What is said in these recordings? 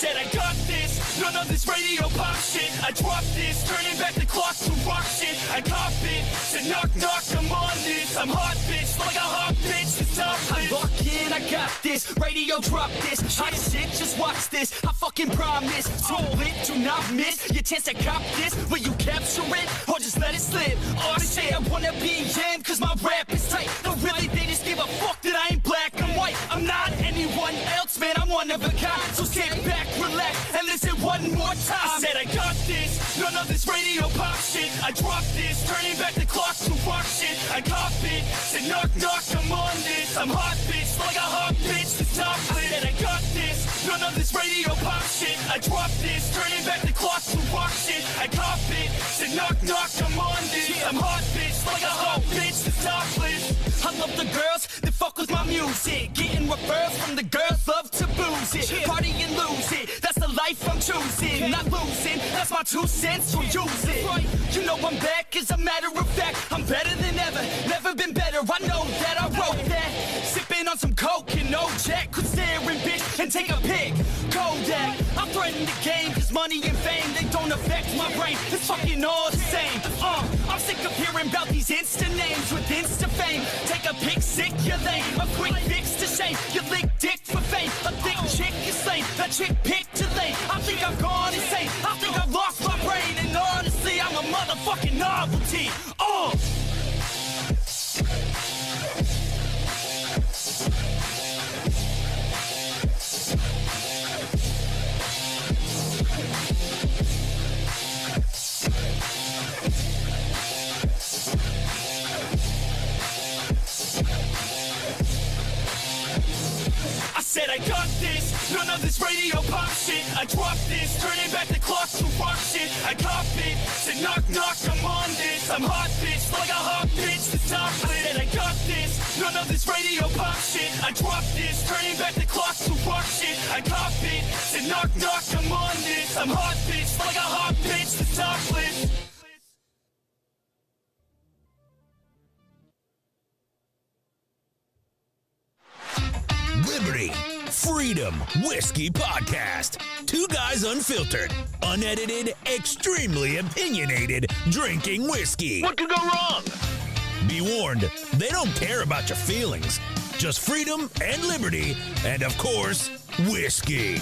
said I got this, none of this radio pop shit. I dropped this, turning back the clock to rock shit. I cop it, said knock knock, I'm on this. I'm hot bitch, like a hot bitch, it's up. I lock in, I got this, radio drop this. Hot shit, just watch this, I fucking promise. So lit, do not miss your chance to cop this. Will you capture it, or just let it slip? Or they say I wanna be him, cause my rap is tight. No really, they just give a fuck that I ain't black and white. I'm not anyone else, man, I'm one of a kind. So sit back, relax, and listen one more time. I said I got this, none of this radio pop shit. I dropped this, turning back the clock to rock shit. I cop it, said knock knock, I'm on this. I'm hot bitch, like a hot bitch, the top lit. I said I got this, none of this radio pop shit. I dropped this, turning back the clock to rock shit. I cop it, said knock knock, I'm on this. I'm hot bitch, like a hot bitch, the top lit. I love the girls that fuck with my music, getting referrals from the girls love to booze it, party and lose it. That's the life I'm choosing, not losing. That's my 2 cents, so use it. You know I'm back, as a matter of fact. I'm better than ever, never been better. I know that, I wrote that. Sipping on some coke and no jack, could stare and bitch and take a pic. Kodak, I threaten the game, cause money and fame, they don't affect my brain. It's fucking all the same. I'm sick of hearing about these Insta names with Insta fame. Take a pic, sick, you're lame. A quick fix to shame. You lick dick for fame. A thick chick is lame. A chick picked too late. I think I've gone insane. I think I've lost my brain. And honestly, I'm a motherfucking novelty. I said I got this, none of this radio pop shit. I dropped this, turning back the clock to rock shit. I cop it, said knock knock, I'm on this. I'm hot bitch, like a hot bitch, the top lit. And I got this, none of this radio pop shit. I dropped this, turning back the clock to rock shit. I cop it, said knock knock, I'm on this. I'm hot bitch, like a hot bitch, the top lit. Liberty, Freedom, Whiskey Podcast. 2 guys unfiltered, unedited, extremely opinionated, drinking whiskey. What could go wrong? Be warned, they don't care about your feelings. Just freedom and liberty, and of course, whiskey.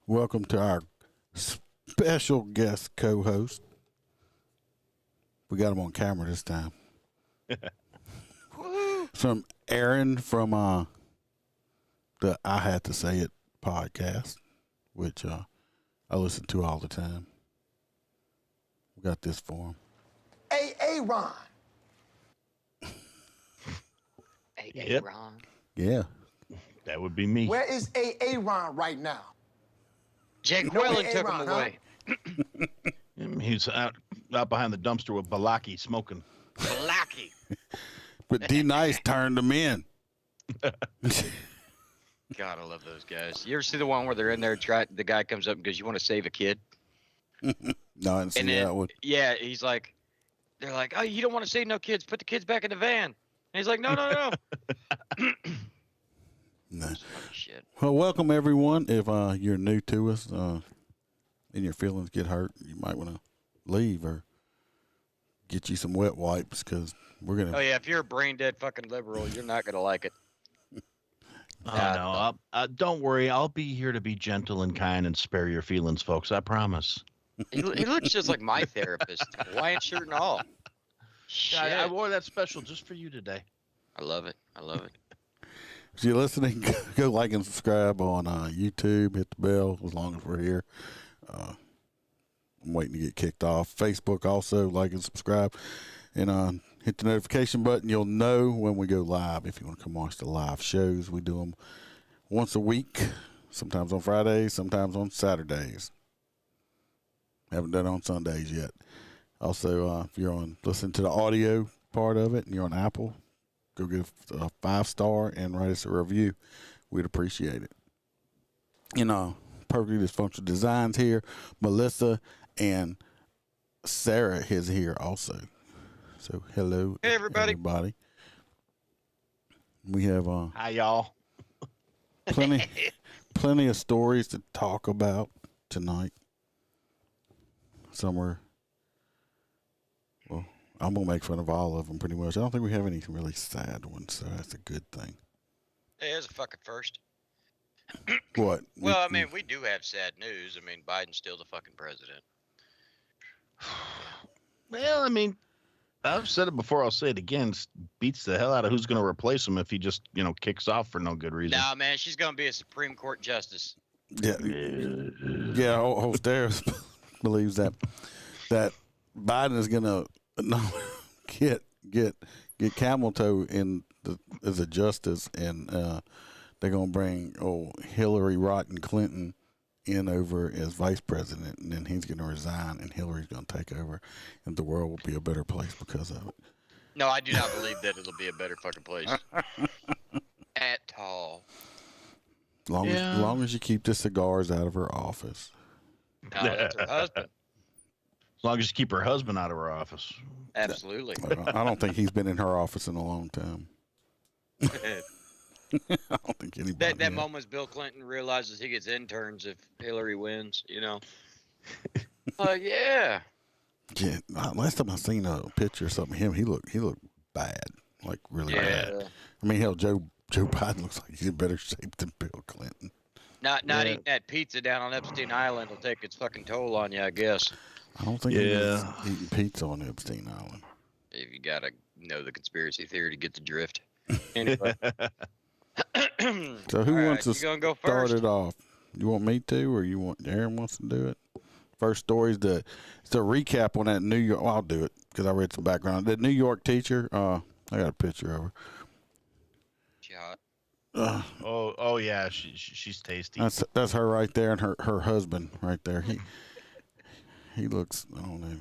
Welcome to our special guest co-host. We got him on camera this time. From Aaron from the I Had to Say It podcast, which I listen to all the time. We got this for him. Ron. Ron. Yeah. That would be me. Where is Ron right now? Jake You know Whalen took A-Ron, him huh? away. He's out behind the dumpster with Balaki smoking. Blacky. But D Nice turned him in. God, I love those guys. You ever see the one where they're in there, the guy comes up and goes, "You want to save a kid?" No, I didn't see that one. Yeah, he's like, they're like, "Oh, you don't want to save no kids. Put the kids back in the van." And he's like, "No, no, no." No. Shit. Well, welcome everyone. If you're new to us and your feelings get hurt, you might want to leave or get you some wet wipes because we're gonna. Oh yeah, if you're a brain dead fucking liberal, you're not gonna like it. No, don't worry. I'll be here to be gentle and kind and spare your feelings, folks. I promise. He looks just like my therapist, Hawaiian shirt and all. Shit. I wore that special just for you today. I love it. I love it. If you're listening, go like and subscribe on YouTube. Hit the bell as long as we're here. I'm waiting to get kicked off. Facebook also, like and subscribe. And hit the notification button. You'll know when we go live. If you want to come watch the live shows, we do them once a week. Sometimes on Fridays, sometimes on Saturdays. Haven't done it on Sundays yet. Also, if you're on listening to the audio part of it and you're on Apple, go give a 5-star and write us a review. We'd appreciate it. Perfectly Dysfunctional Designs here. Melissa And Sarah is here also. So hello, Hey, everybody. We have Hi, y'all. plenty of stories to talk about tonight. Some are, well, I'm gonna make fun of all of them pretty much. I don't think we have any really sad ones, so that's a good thing. Hey, it's a fucking first. What? Well, I mean, we do have sad news. I mean, Biden's still the fucking president. Well, I mean, I've said it before. I'll say it again. Beats the hell out of who's going to replace him if he just, kicks off for no good reason. Nah, man, she's gonna be a Supreme Court justice. Yeah. Whole Stairs believes that Biden is gonna get camel toe as a justice, and they're gonna bring Hillary Rotten Clinton in over as vice president, and then he's gonna resign, and Hillary's gonna take over, and the world will be a better place because of it. No, I do not believe that it'll be a better fucking place. At all. As long as you keep the cigars out of her office. No, that's her husband. As long as you keep her husband out of her office. Absolutely. I don't think he's been in her office in a long time. I don't think anybody. That moment Bill Clinton realizes he gets interns if Hillary wins, Yeah. Yeah. Yeah. Last time I seen a picture or something of him, he looked bad, like really bad. I mean, hell, Joe Biden looks like he's in better shape than Bill Clinton. Not eating that pizza down on Epstein Island will take its fucking toll on you, I guess. I don't think he's eating pizza on Epstein Island. If you gotta know the conspiracy theory to get the drift. Anyway. So who wants to gonna go start first? it off? You want me to, or you want Aaron wants to do it? First story is the recap on that New York. Well, I'll do it because I read some background. That New York teacher. I got a picture of her. Oh yeah, she's tasty. That's her right there, and her husband right there. He looks. I don't know.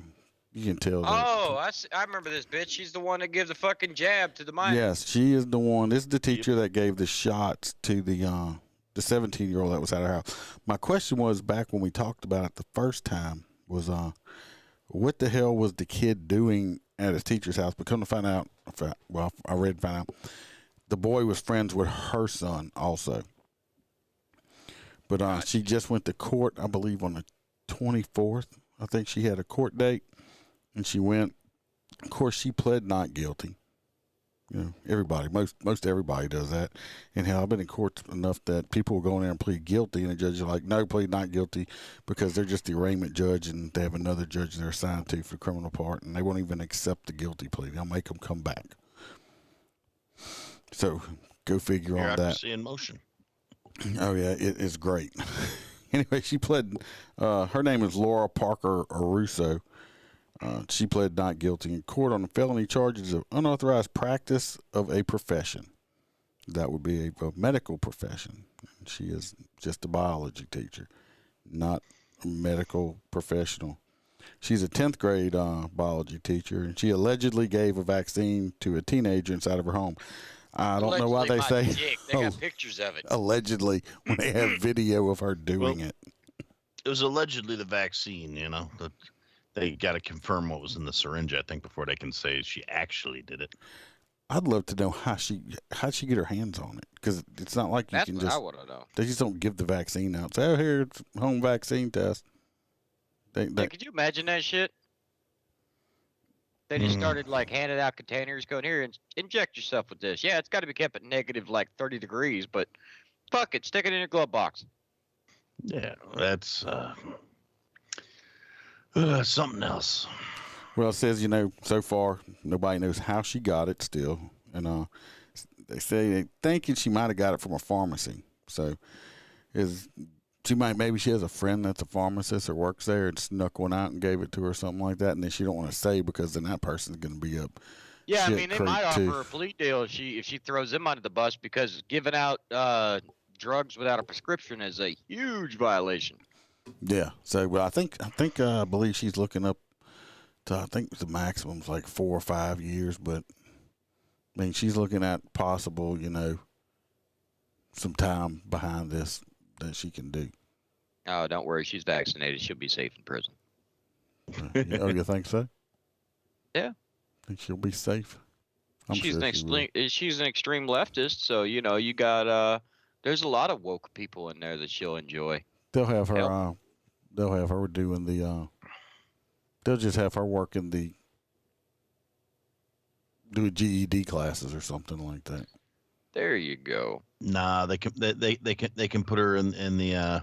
You can tell. I remember this bitch. She's the one that gives the fucking jab to the minor. Yes, she is the one. This is the teacher that gave the shots to the 17-year-old that was at her house. My question was, back when we talked about it the first time, was what the hell was the kid doing at his teacher's house? But come to find out, I read and found out the boy was friends with her son also. But she just went to court, I believe, on the 24th. I think she had a court date, and she went. Of course, she pled not guilty. Everybody, most everybody does that. And hell, I've been in courts enough that people will go in there and plead guilty, and the judge is like, no, plead not guilty, because they're just the arraignment judge, and they have another judge they're assigned to for the criminal part, and they won't even accept the guilty plea. They'll make them come back. So go figure on that. In motion. Oh yeah, it is great. Anyway, she pled. Her name is Laura Parker Arusso. She pled not guilty in court on the felony charges of unauthorized practice of a profession. That would be a medical profession. She is just a biology teacher, not a medical professional. She's a 10th grade biology teacher, and she allegedly gave a vaccine to a teenager inside of her home. I don't know why they say they got pictures of it. Allegedly when they have video of her doing it. It was allegedly the vaccine, that they got to confirm what was in the syringe, I think, before they can say she actually did it. I'd love to know how'd she get her hands on it, because it's not like That's can what just. I want to know. They just don't give the vaccine out. Say, here, it's home vaccine test. Could you imagine that shit? They just started handing out containers, going here and inject yourself with this. Yeah, it's got to be kept at negative 30 degrees, but fuck it, stick it in your glove box. Yeah, that's something else. Well, it says, so far nobody knows how she got it still, and they say they thinking she might have got it from a pharmacy. So maybe she has a friend that's a pharmacist or works there and snuck one out and gave it to her or something like that, and then she don't want to say because then that person's going to be up. Yeah, I mean, they might offer her a plea deal if she throws them under the bus, because giving out drugs without a prescription is a huge violation. Yeah. So, well, I believe she's looking up to, I think the maximum's 4 or 5 years, but I mean, she's looking at possible, some time behind this that she can do. Oh, don't worry. She's vaccinated. She'll be safe in prison. Oh, you think so? Yeah. Think she'll be safe? She's sure an she will. she's an extreme leftist, so you know you got there's a lot of woke people in there that she'll enjoy. They'll have her. Hell. They'll have her doing the. They'll just have her working doing GED classes or something like that. There you go. Nah, they can put her in the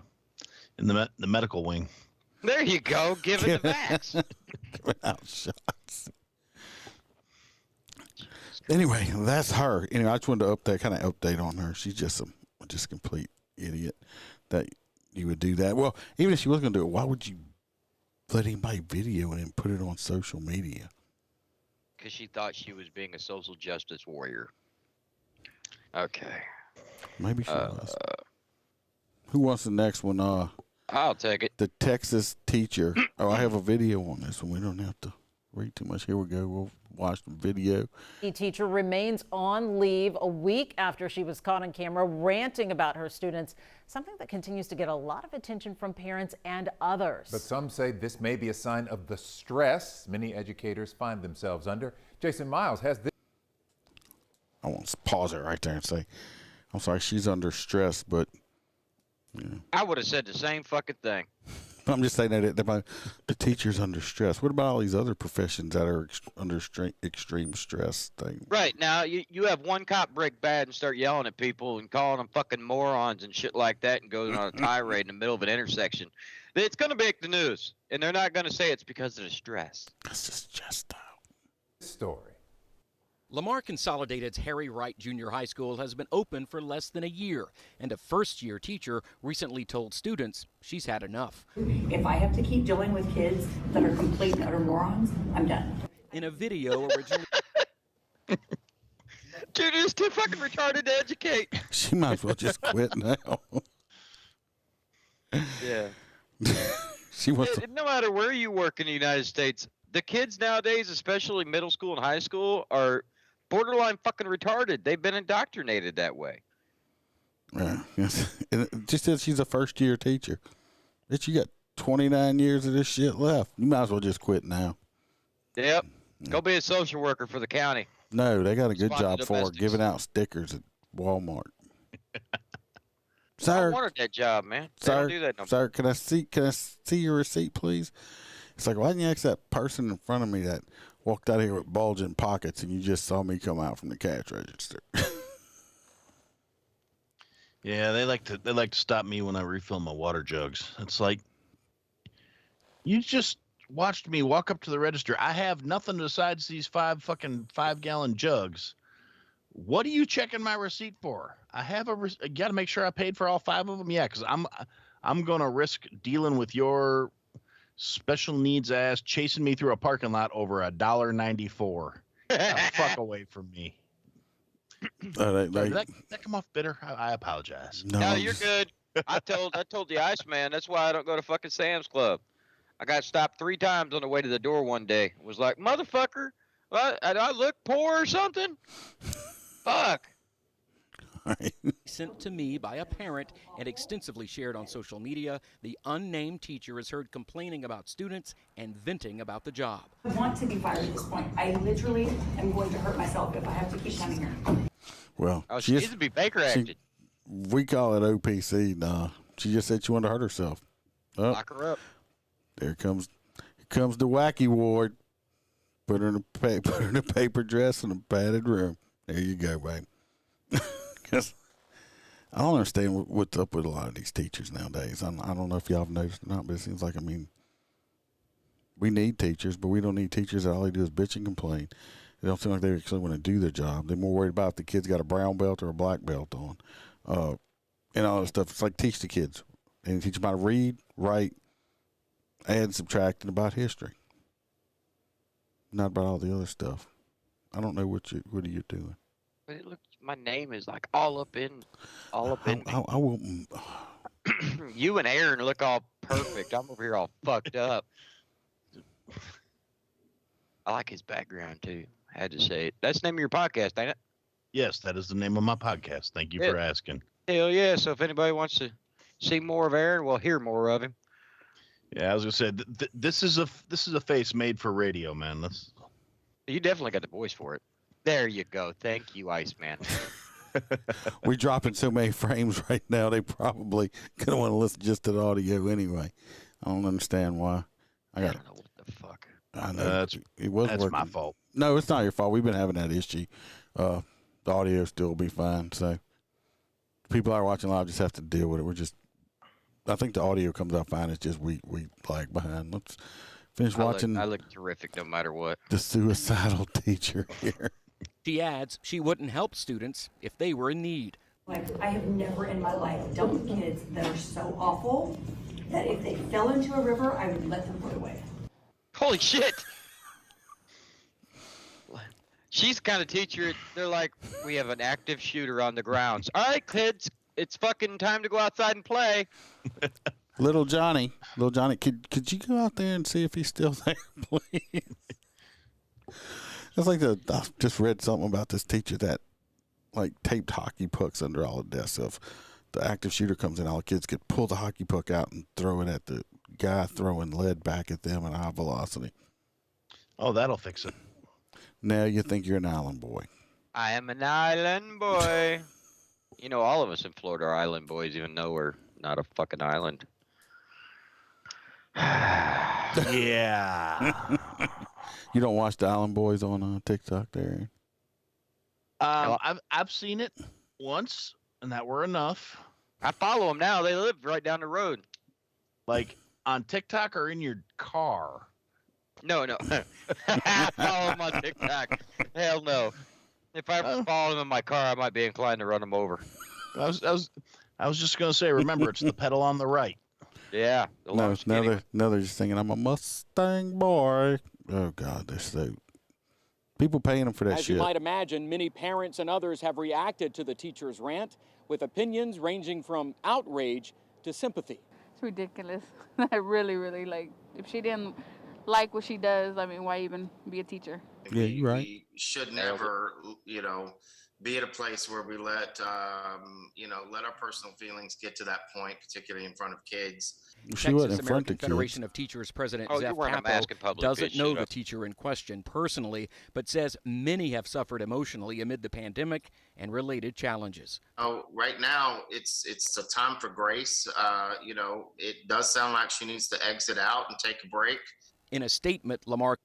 medical wing. There you go. Give it the max. Giving out shots. Anyway, that's her. Anyway, I just wanted to update on her. She's just a complete idiot that you would do that. Well, even if she was going to do it, why would you let anybody video it and put it on social media? Because she thought she was being a social justice warrior. Okay. Maybe she was. Who wants the next one? I'll take it. The Texas teacher. Oh, I have a video on this one. We don't have to read too much. Here we go. We'll watch the video. The teacher remains on leave a week after she was caught on camera ranting about her students, something that continues to get a lot of attention from parents and others. But some say this may be a sign of the stress many educators find themselves under. Jason Miles has this. I want to pause it right there and say, I'm sorry, she's under stress, but I would have said the same fucking thing. I'm just saying that the teacher's under stress. What about all these other professions that are under extreme stress? Right. Now, you have one cop break bad and start yelling at people and calling them fucking morons and shit like that and goes on a tirade in the middle of an intersection. It's going to make the news, and they're not going to say it's because of the stress. That's just stressed out. Story. Lamar Consolidated's Harry Wright Junior High School has been open for less than a year, and a first-year teacher recently told students she's had enough. If I have to keep dealing with kids that are complete and utter morons, I'm done. In a video originally... Junior's too fucking retarded to educate. She might as well just quit now. Yeah. She wants to... No matter where you work in the United States, the kids nowadays, especially middle school and high school, are borderline fucking retarded. They've been indoctrinated that way. Yeah, just that she's a first-year teacher. Bitch, you got 29 years of this shit left. You might as well just quit now. Yep. Go be a social worker for the county. No, they got a good Spot job for her, domestics. giving out stickers at Walmart. I Sir, wanted that job, man. They sir, don't do that no more. sir, can I see your receipt, please? It's like, why didn't you ask that person in front of me that walked out here with bulging pockets and you just saw me come out from the cash register? Yeah, they like to stop me when I refill my water jugs. It's like, you just watched me walk up to the register. I have nothing besides these 5-gallon jugs. What are you checking my receipt for? I have got to make sure I paid for all 5 of them. Yeah, because I'm gonna risk dealing with your special needs ass chasing me through a parking lot over $1.94. Fuck away from me. Did that come off bitter? I apologize. No, you're good. I told the Iceman, that's why I don't go to fucking Sam's Club. I got stopped 3 times on the way to the door one day. It was like, motherfucker, I look poor or something? Fuck. Sent to me by a parent and extensively shared on social media, the unnamed teacher is heard complaining about students and venting about the job. I want to be fired at this point. I literally am going to hurt myself if I have to keep coming here. Well, She needs to be Baker acted. We call it OPC. Nah, she just said she wanted to hurt herself. Oh, Lock her up. there comes the wacky ward. Put her in a paper dress in a padded room. There you go, babe. Because I don't understand what's up with a lot of these teachers nowadays. I don't know if y'all have noticed or not, but it seems like, we need teachers, but we don't need teachers that all they do is bitch and complain. They don't seem like they actually want to do their job. They're more worried about if the kid's got a brown belt or a black belt on, and all that stuff. It's like, teach the kids and teach them how to read, write, add, subtract, and about history. Not about all the other stuff. I don't know what are you doing. But it looks, my name is like all up in me. I will. You and Aaron look all perfect. I'm over here all fucked up. I like his background too. I had to say it. That's the name of your podcast, ain't it? Yes, that is the name of my podcast. Thank you for asking. Hell yeah. So if anybody wants to see more of Aaron, well, hear more of him. Yeah, I was gonna say this is a face made for radio, man. You definitely got the voice for it. There you go. Thank you, Iceman. We're dropping so many frames right now, they probably gonna want to listen just to the audio anyway. I don't understand why. I don't know what the fuck. I know it was that's working. my fault. No, it's not your fault. We've been having that issue. The audio still will be fine. So people that are watching live just have to deal with it. I think the audio comes out fine. It's just we lag behind. Let's finish watching. I look terrific no matter what. The suicidal teacher here. She adds she wouldn't help students if they were in need. Like, I have never in my life dealt with kids that are so awful that if they fell into a river, I would let them float away. Holy shit! She's the kind of teacher, they're like, we have an active shooter on the grounds. All right, kids, it's fucking time to go outside and play. Little Johnny, could you go out there and see if he's still there, please? It's like I just read something about this teacher that like taped hockey pucks under all the desks. If the active shooter comes in, all the kids could pull the hockey puck out and throw it at the guy throwing lead back at them at high velocity. Oh, that'll fix it. Now you think you're an island boy. I am an island boy. You know, all of us in Florida are island boys, even though we're not a fucking island. Yeah. You don't watch the Island Boys on TikTok there? I've seen it once, and that were enough. I follow them now. They live right down the road. Like on TikTok or in your car? No. I follow them on TikTok. Hell no. If I follow them in my car, I might be inclined to run them over. I was just gonna say, remember, it's the pedal on the right. Yeah. No, now they're just thinking I'm a Mustang boy. Oh God, they're so. People paying them for that As shit. you might imagine, many parents and others have reacted to the teacher's rant with opinions ranging from outrage to sympathy. It's ridiculous. I really, really if she didn't like what she does, I mean, why even be a teacher? Yeah, you're right. We should never, be at a place where we let our personal feelings get to that point, particularly in front of kids. She wasn't in front American of kids. Federation of Teachers President Oh, Zeph you're wearing a mask in Capo public, doesn't bitch. know Shut the up. teacher in question personally, but says many have suffered emotionally amid the pandemic and related challenges. Oh, right now it's a time for grace. It does sound like she needs to exit out and take a break. In a statement, Lamar.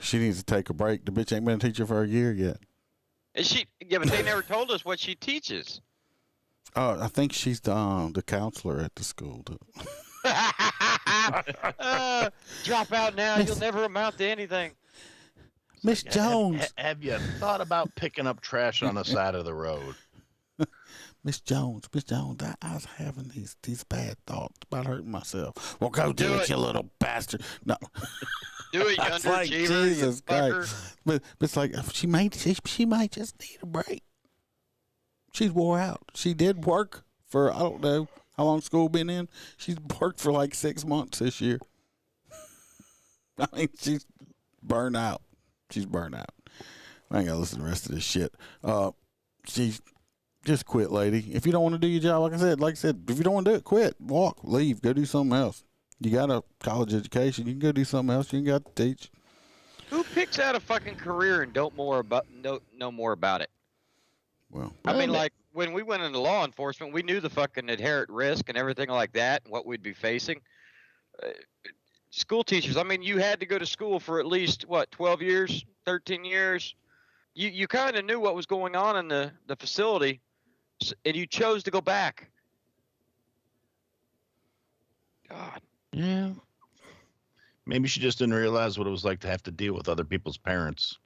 She needs to take a break. The bitch ain't been a teacher for a year yet. Is she? Yeah, but they never told us what she teaches. I think she's the counselor at the school. Drop out now. You'll never amount to anything. Miss Jones. Have you thought about picking up trash on the side of the road? Miss Jones, I was having these bad thoughts about hurting myself. Well, go do it, you little bastard. No. Do it, you It's like, underachiever, Jesus you fucker. Christ. But it's like she might just need a break. She's wore out. She did work for, I don't know how long school been in. She's worked for like 6 months this year. I mean, she's burned out. I ain't got to listen to the rest of this shit. She's just quit, lady. If you don't want to do your job, like I said, if you don't want to do it, quit, walk, leave, go do something else. You got a college education. You can go do something else. You ain't got to teach. Who picks out a fucking career and know more about it? Well, I mean, like, when we went into law enforcement, we knew the fucking inherent risk and everything like that, and what we'd be facing. School teachers, I mean, you had to go to school for at least, 12 years, 13 years? You kind of knew what was going on in the facility, and you chose to go back. God. Yeah. Maybe she just didn't realize what it was like to have to deal with other people's parents.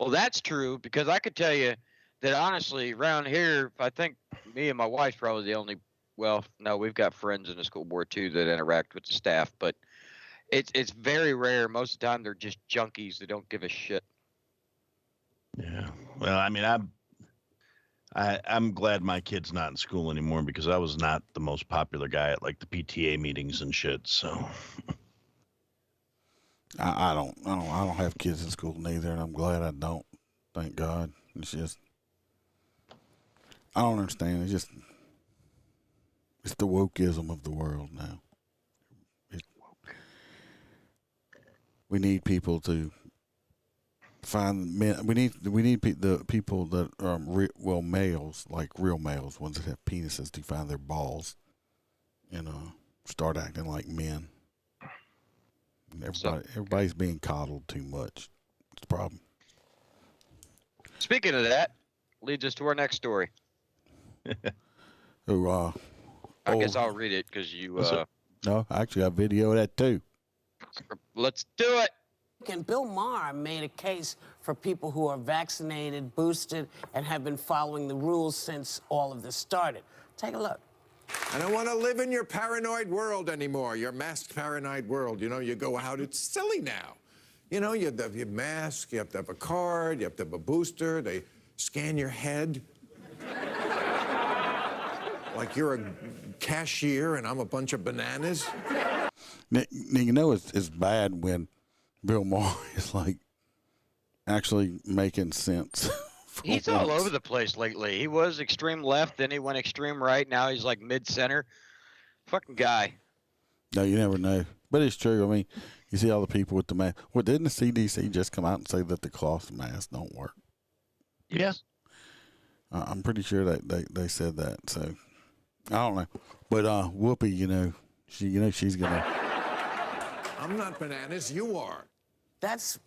Well, that's true, because I could tell you that honestly, around here, I think me and my wife's probably the only. Well, no, we've got friends in the school board too that interact with the staff, but it's very rare. Most of the time, they're just junkies that don't give a shit. Yeah. Well, I mean, I'm glad my kid's not in school anymore because I was not the most popular guy at like the PTA meetings and shit. So I don't have kids in school neither, and I'm glad I don't. Thank God. It's just I don't understand. It's the wokeism of the world now. we need people to find men. We need the people that are males, like real males, ones that have penises, to find their balls and start acting like men. Everybody's being coddled too much. It's a problem. Speaking of that, leads us to our next story. I guess I'll read it because you. No, I actually got video of that too. Let's do it. And Bill Maher made a case for people who are vaccinated, boosted, and have been following the rules since all of this started. Take a look. I don't want to live in your paranoid world anymore, your masked paranoid world. You know, you go out, it's silly now. You know, you have to have your mask, you have to have a card, you have to have a booster, they scan your head. Like you're a cashier and I'm a bunch of bananas. You know, it's bad when Bill Maher is like actually making sense. He's all over the place lately. He was extreme left, then he went extreme right. Now he's like mid-center. Fucking guy. No, you never know. But it's true. I mean, you see all the people with the mask. Well, didn't the CDC just come out and say that the cloth masks don't work? Yes. I'm pretty sure that they said that. So I don't know. But Whoopi, she's gonna. I'm not bananas. You are. That's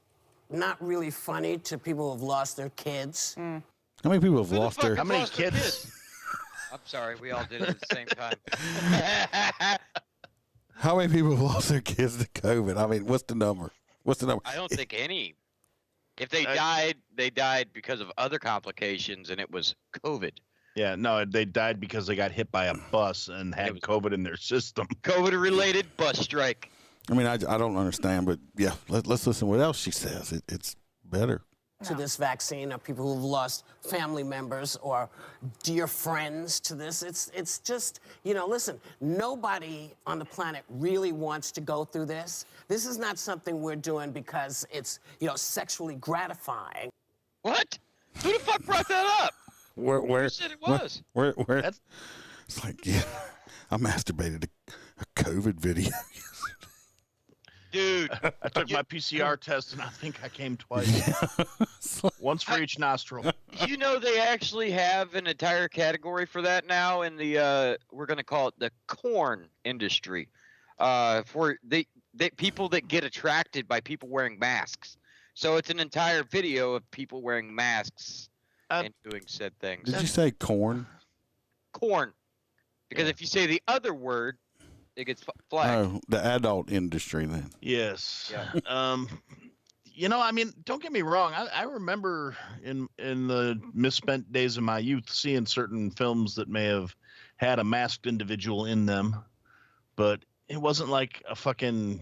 not really funny to people who've lost their kids. How many people have lost their? How many kids? I'm sorry, we all did it at the same time. How many people have lost their kids to COVID? I mean, what's the number? I don't think any. If they died, they died because of other complications, and it was COVID. Yeah, no, they died because they got hit by a bus and had COVID in their system. COVID-related bus strike. I mean, I don't understand, but yeah, let's listen to what else she says. It's better. To this vaccine are people who've lost family members or dear friends to this. It's just, listen, nobody on the planet really wants to go through this. This is not something we're doing because it's, sexually gratifying. What? Who the fuck brought that up? Where Who said it was? Where it's like, yeah, I masturbated a COVID video. Dude, I took my PCR test and I think I came twice. Once for each nostril. You know they actually have an entire category for that now in the we're going to call it the corn industry. For the people that get attracted by people wearing masks. So it's an entire video of people wearing masks and doing said things. Did you say corn? Corn. Because if you say the other word, it gets flagged. Oh, the adult industry then. Yes. Yeah. I mean, don't get me wrong. I remember in the misspent days of my youth seeing certain films that may have had a masked individual in them, but it wasn't like a fucking,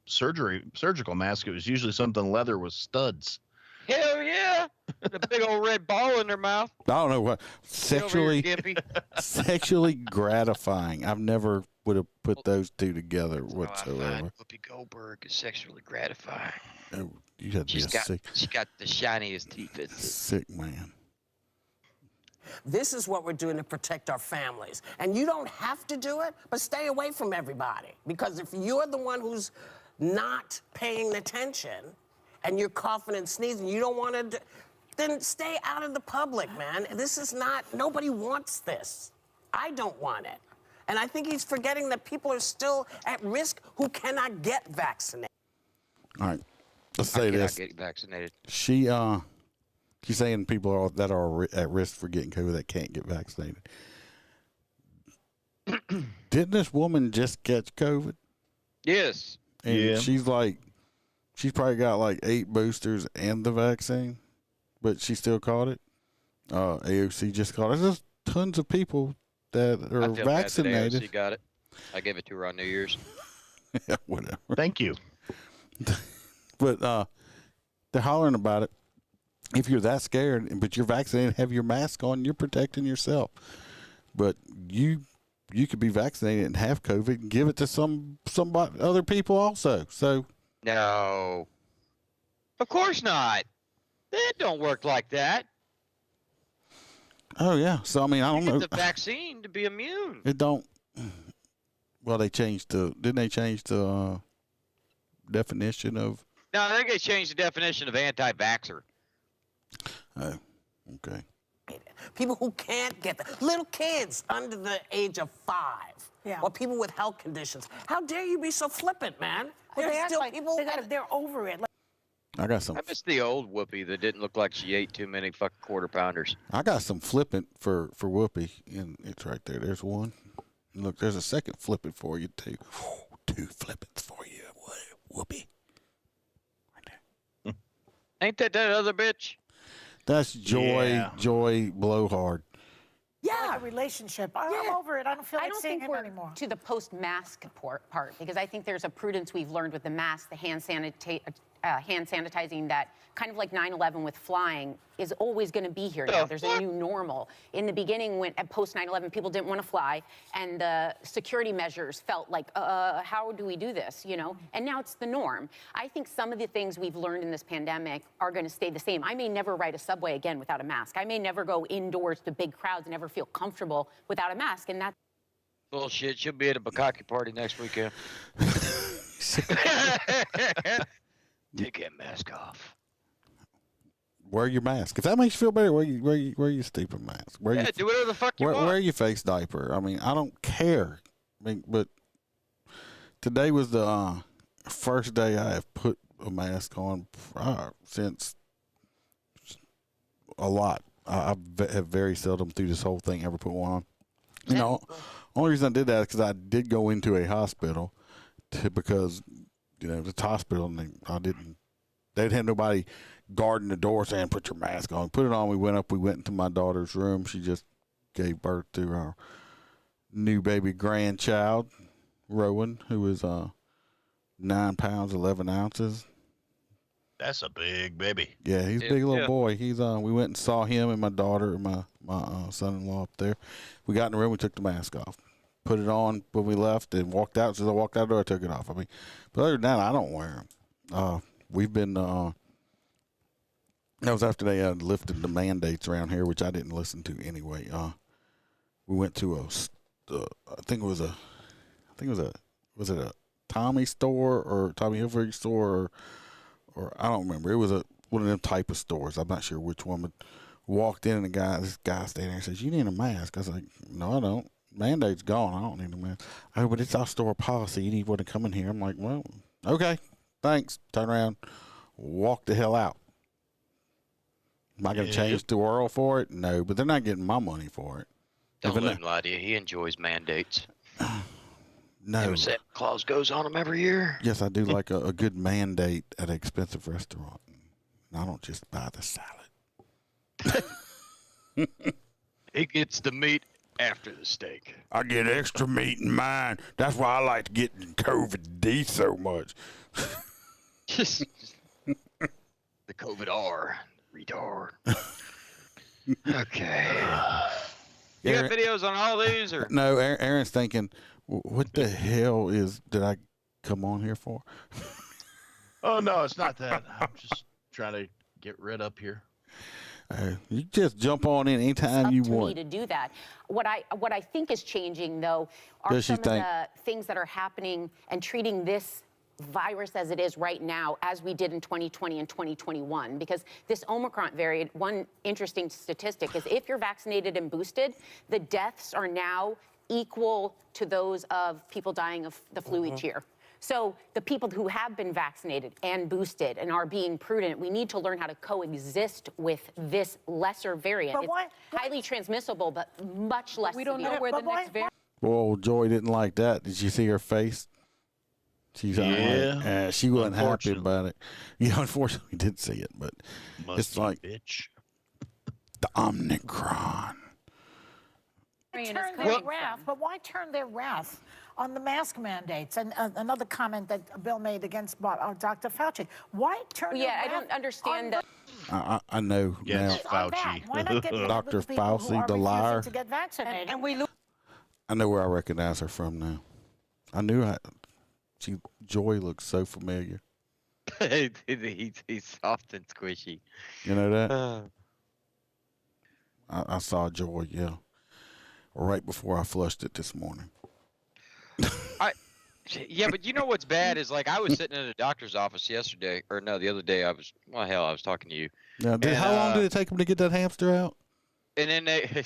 surgical mask. It was usually something leather with studs. Hell yeah. The big old red ball in their mouth. I don't know what sexually gratifying. I've never would have put those two together whatsoever. I find Whoopi Goldberg is sexually gratifying. Oh, you had to be sick. She got the shiniest teeth. Sick man. This is what we're doing to protect our families. And you don't have to do it, but stay away from everybody. Because if you're the one who's not paying attention and you're coughing and sneezing, you don't want to, then stay out of the public, man. This is not, nobody wants this. I don't want it. And I think he's forgetting that people are still at risk who cannot get vaccinated. All right, let's say this. Get vaccinated. She's saying people that are at risk for getting COVID that can't get vaccinated. Didn't this woman just catch COVID? Yes. And she's probably got like 8 boosters and the vaccine, but she still caught it. AOC just caught it. There's tons of people that are vaccinated. Bad that AOC got it. I gave it to her on New Year's. Yeah, whatever. Thank you. But they're hollering about it. If you're that scared, but you're vaccinated, have your mask on, you're protecting yourself. But you could be vaccinated and have COVID and give it to somebody, other people also. So no, of course not. It don't work like that. Oh yeah. So I mean, I don't know. The vaccine to be immune. It don't. Well, didn't they change the definition of? No, I think they changed the definition of anti-vaxxer. Oh, okay. People who can't get that. Little kids under the age of 5. Yeah. Or people with health conditions. How dare you be so flippant, man? Well, There's they act still like people they're over it. I got some. I miss the old Whoopi that didn't look like she ate too many fucking quarter pounders. I got some flippant for Whoopi, and it's right there. There's one. Look, there's a second flippant for you too. 2 flippants for you, Whoopi. Ain't that other bitch? That's Joy. Yeah. Joy Blowhard. Yeah, a relationship. I'm over it. I don't feel like seeing him anymore. To the post-mask part, because I think there's a prudence we've learned with the mask, the hand sanitizing, that kind of like 9/11 with flying is always going to be here now. There's a new normal. In the beginning, when at post 9/11, people didn't want to fly, and the security measures felt like, how do we do this, you know? And now it's the norm. I think some of the things we've learned in this pandemic are going to stay the same. I may never ride a subway again without a mask. I may never go indoors to big crowds and ever feel comfortable without a mask, and that's Bullshit. She'll be at a bukkake party next weekend. Take that mask off. Wear your mask. If that makes you feel better, wear your stupid mask. Do whatever the fuck you want. Wear your face diaper. I mean, I don't care. I mean, but today was the first day I have put a mask on since a lot. I have very seldom through this whole thing ever put one on. You know, only reason I did that is because I did go into a hospital because, you know, it's a hospital and they'd had nobody guarding the door saying, put your mask on. Put it on. We went into my daughter's room. She just gave birth to our new baby grandchild, Rowan, who is 9 pounds, 11 ounces. That's a big baby. Yeah, he's a big little boy. He's we went and saw him and my daughter and my son-in-law up there. We got in the room, we took the mask off. Put it on when we left and walked out. As I walked out the door, I took it off. I mean, but other than that, I don't wear them. We've been, that was after they lifted the mandates around here, which I didn't listen to anyway. We went to was it a Tommy store or Tommy Hilfiger store or I don't remember. It was one of them type of stores. I'm not sure which one, but walked in and this guy standing there and says, "You need a mask." I was like, "No, I don't. Mandate's gone. I don't need a mask." "Oh, but it's our store policy. You need one to come in here." I'm like, "Well, okay, thanks." Turn around, walk the hell out. Am I going to change the world for it? No, but they're not getting my money for it. Don't let him lie to you. He enjoys mandates. No. Santa Claus goes on them every year. Yes, I do like a good mandate at an expensive restaurant. I don't just buy the salad. He gets the meat after the steak. I get extra meat in mine. That's why I like to get COVID-D so much. The COVID-R. Retard. Okay. You got videos on all these? Or? No, Aaron's thinking, what the hell did I come on here for? Oh, no, it's not that. I'm just trying to get rid up here. You just jump on in anytime you want. Me to do that. What I think is changing, though, are some of the things that are happening and treating this virus as it is right now, as we did in 2020 and 2021, because this Omicron variant, one interesting statistic is if you're vaccinated and boosted, the deaths are now equal to those of people dying of the flu each year. So the people who have been vaccinated and boosted and are being prudent, we need to learn how to coexist with this lesser variant. But why? It's highly transmissible, but much less We don't know severe. where the next variant. Well, Joy didn't like that. Did you see her face? She's she wasn't happy about it. Yeah, unfortunately, we did see it, but it's like bitch. The Omicron. Turn their wrath, but why turn their wrath on the mask mandates? And another comment that Bill made against Dr. Fauci. Why turn their wrath? I don't understand that. I know now. Fauci. Why not get Dr. the people who Fauci, are the liar. refusing to get vaccinated? And we lose. I know where I recognize her from now. I knew Joy looks so familiar. He's soft and squishy. You know that? I saw Joy, yeah, right before I flushed it this morning. Yeah, but you know what's bad is like I was sitting in a doctor's office yesterday, or no, the other day. I was talking to you. Now, how long did it take them to get that hamster out? And then they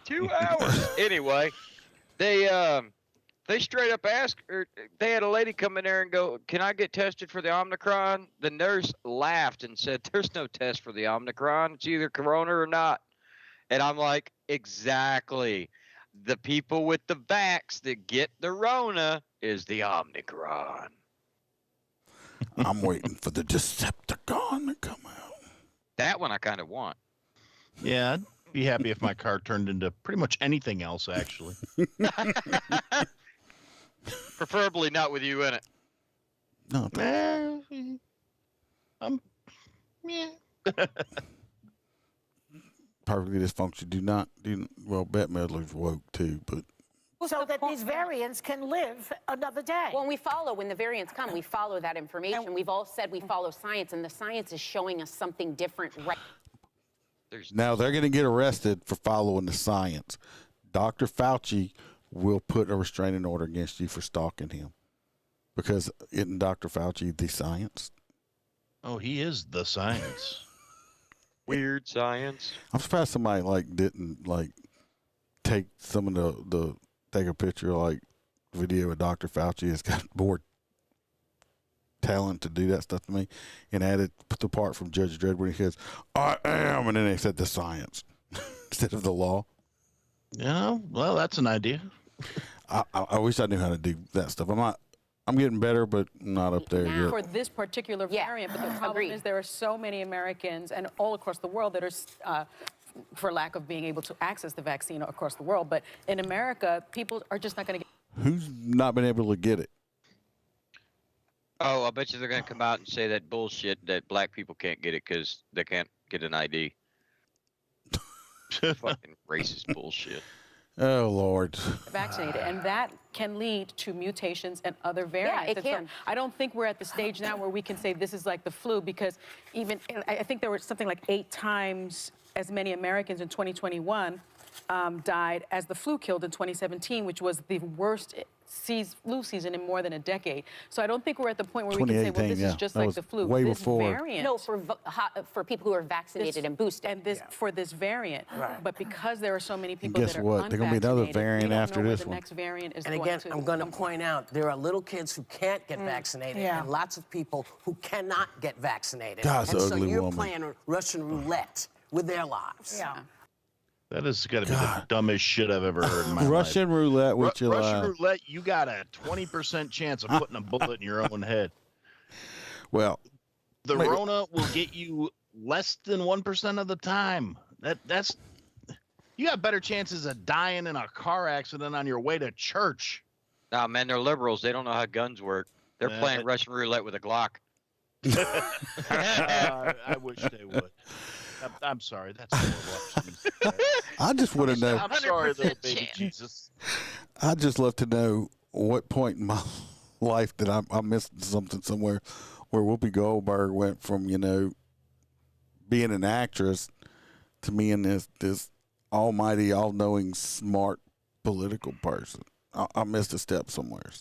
2 hours. Anyway, they straight up asked, or they had a lady come in there and go, "Can I get tested for the Omicron?" The nurse laughed and said, "There's no test for the Omicron. It's either Corona or not." And I'm like, exactly. The people with the vax that get the Rona is the Omicron. I'm waiting for the Decepticon to come out. That one I kind of want. Yeah, I'd be happy if my car turned into pretty much anything else, actually. Preferably not with you in it. No. Yeah. Perfectly dysfunctional. Well, Bette Midler's woke too, but. So that these variants can live another day. Well, when the variants come, we follow that information. We've all said we follow science, and the science is showing us something different right Now they're going to get arrested for following the science. Dr. Fauci will put a restraining order against you for stalking him. Because isn't Dr. Fauci the science? Oh, he is the science. Weird science. I'm surprised somebody didn't take some of the take a picture video of Dr. Fauci has got more talent to do that stuff to me, and added the part from Judge Dredd when he says, "I am," and then they said the science instead of the law. Yeah, well, that's an idea. I wish I knew how to do that stuff. I'm getting better, but not up there yet. For this particular variant, but the problem is there are so many Americans and all across the world that are, for lack of being able to access the vaccine across the world, but in America, people are just not going to get. Who's not been able to get it? Oh, I bet you they're going to come out and say that bullshit that black people can't get it because they can't get an ID. Fucking racist bullshit. Oh, Lord. Vaccinated, and that can lead to mutations and other variants. Yeah, it can. So I don't think we're at the stage now where we can say this is like the flu, because I think there were something like 8 times as many Americans in 2021 died as the flu killed in 2017, which was the worst flu season in more than a decade. So I don't think we're at the point where we can say, well, this is just like the flu. Way this before. Variant, No, for people who are vaccinated and boosted. And for this variant. Right. But because there are so many people guess that are what? There's gonna be another unvaccinated, variant we don't after know where this the one. next variant is And going again, to I'm going to point out there are little kids who can't get vaccinated, and lots of people who cannot get vaccinated. God's and so ugly you're woman. playing Russian roulette with their lives. Yeah. That has got to be the dumbest shit I've ever heard in my life. Russian roulette with your Russian life. roulette, you got a 20% chance of putting a bullet in your own head. Well, the Rona will get you less than 1% of the time. That's you got better chances of dying in a car accident on your way to church. Nah, man, they're liberals. They don't know how guns work. They're playing Russian roulette with a Glock. I wish they would. I'm sorry. That's horrible. I just want to know. I'm sorry, little baby Jesus. I'd just love to know what point in my life that I missed something somewhere where Whoopi Goldberg went from, being an actress to being this almighty, all-knowing, smart political person. I missed a step somewhere.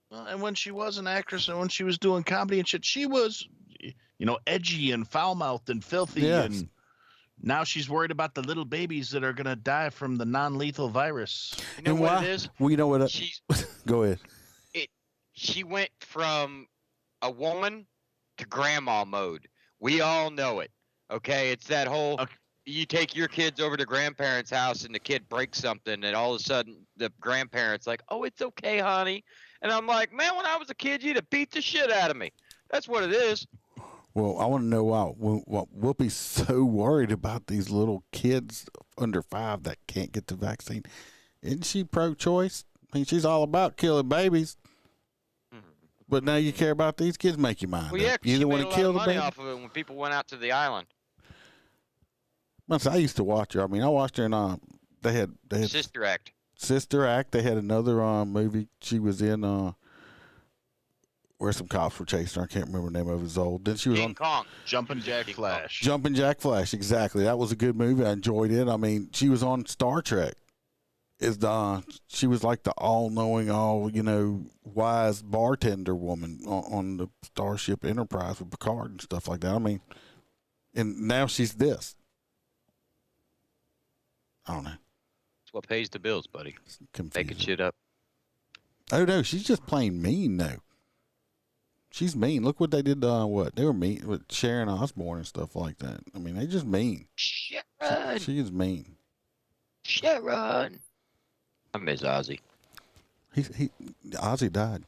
Well, and when she was an actress and when she was doing comedy and shit, she was, edgy and foul-mouthed and filthy. Yes. And now she's worried about the little babies that are going to die from the non-lethal virus. You know what it is? Well, you know what? Go ahead. She went from a woman to grandma mode. We all know it. Okay, it's that whole. You take your kids over to grandparents' house and the kid breaks something, and all of a sudden the grandparents like, "Oh, it's okay, honey," and I'm like, "Man, when I was a kid, you'd have beat the shit out of me." That's what it is. Well, I want to know why Whoopi's so worried about these little kids under 5 that can't get the vaccine. Isn't she pro-choice? I mean, she's all about killing babies. But now you care about these kids, make your mind Well, yeah, up. 'cause You she either made want a to lot kill of the money baby. off of it when people went out to the island. I used to watch her. I mean, I watched her in they had Sister Act. Sister Act. They had another movie she was in where some cops were chasing her. I can't remember the name of it. It was old. Then she was King on Kong. Jumpin' Jack Flash. Jumpin' Jack Flash. Exactly. That was a good movie. I enjoyed it. I mean, she was on Star Trek. is she was like the all-knowing, wise bartender woman on the Starship Enterprise with Picard and stuff like that. I mean, and now she's this. I don't know. It's what pays the bills, buddy. Making shit up. Oh no, she's just plain mean though. She's mean. Look what they did to they were mean with Sharon Osbourne and stuff like that. I mean, they just mean. Sharon. She is mean. Sharon. I miss Ozzy. Ozzy died.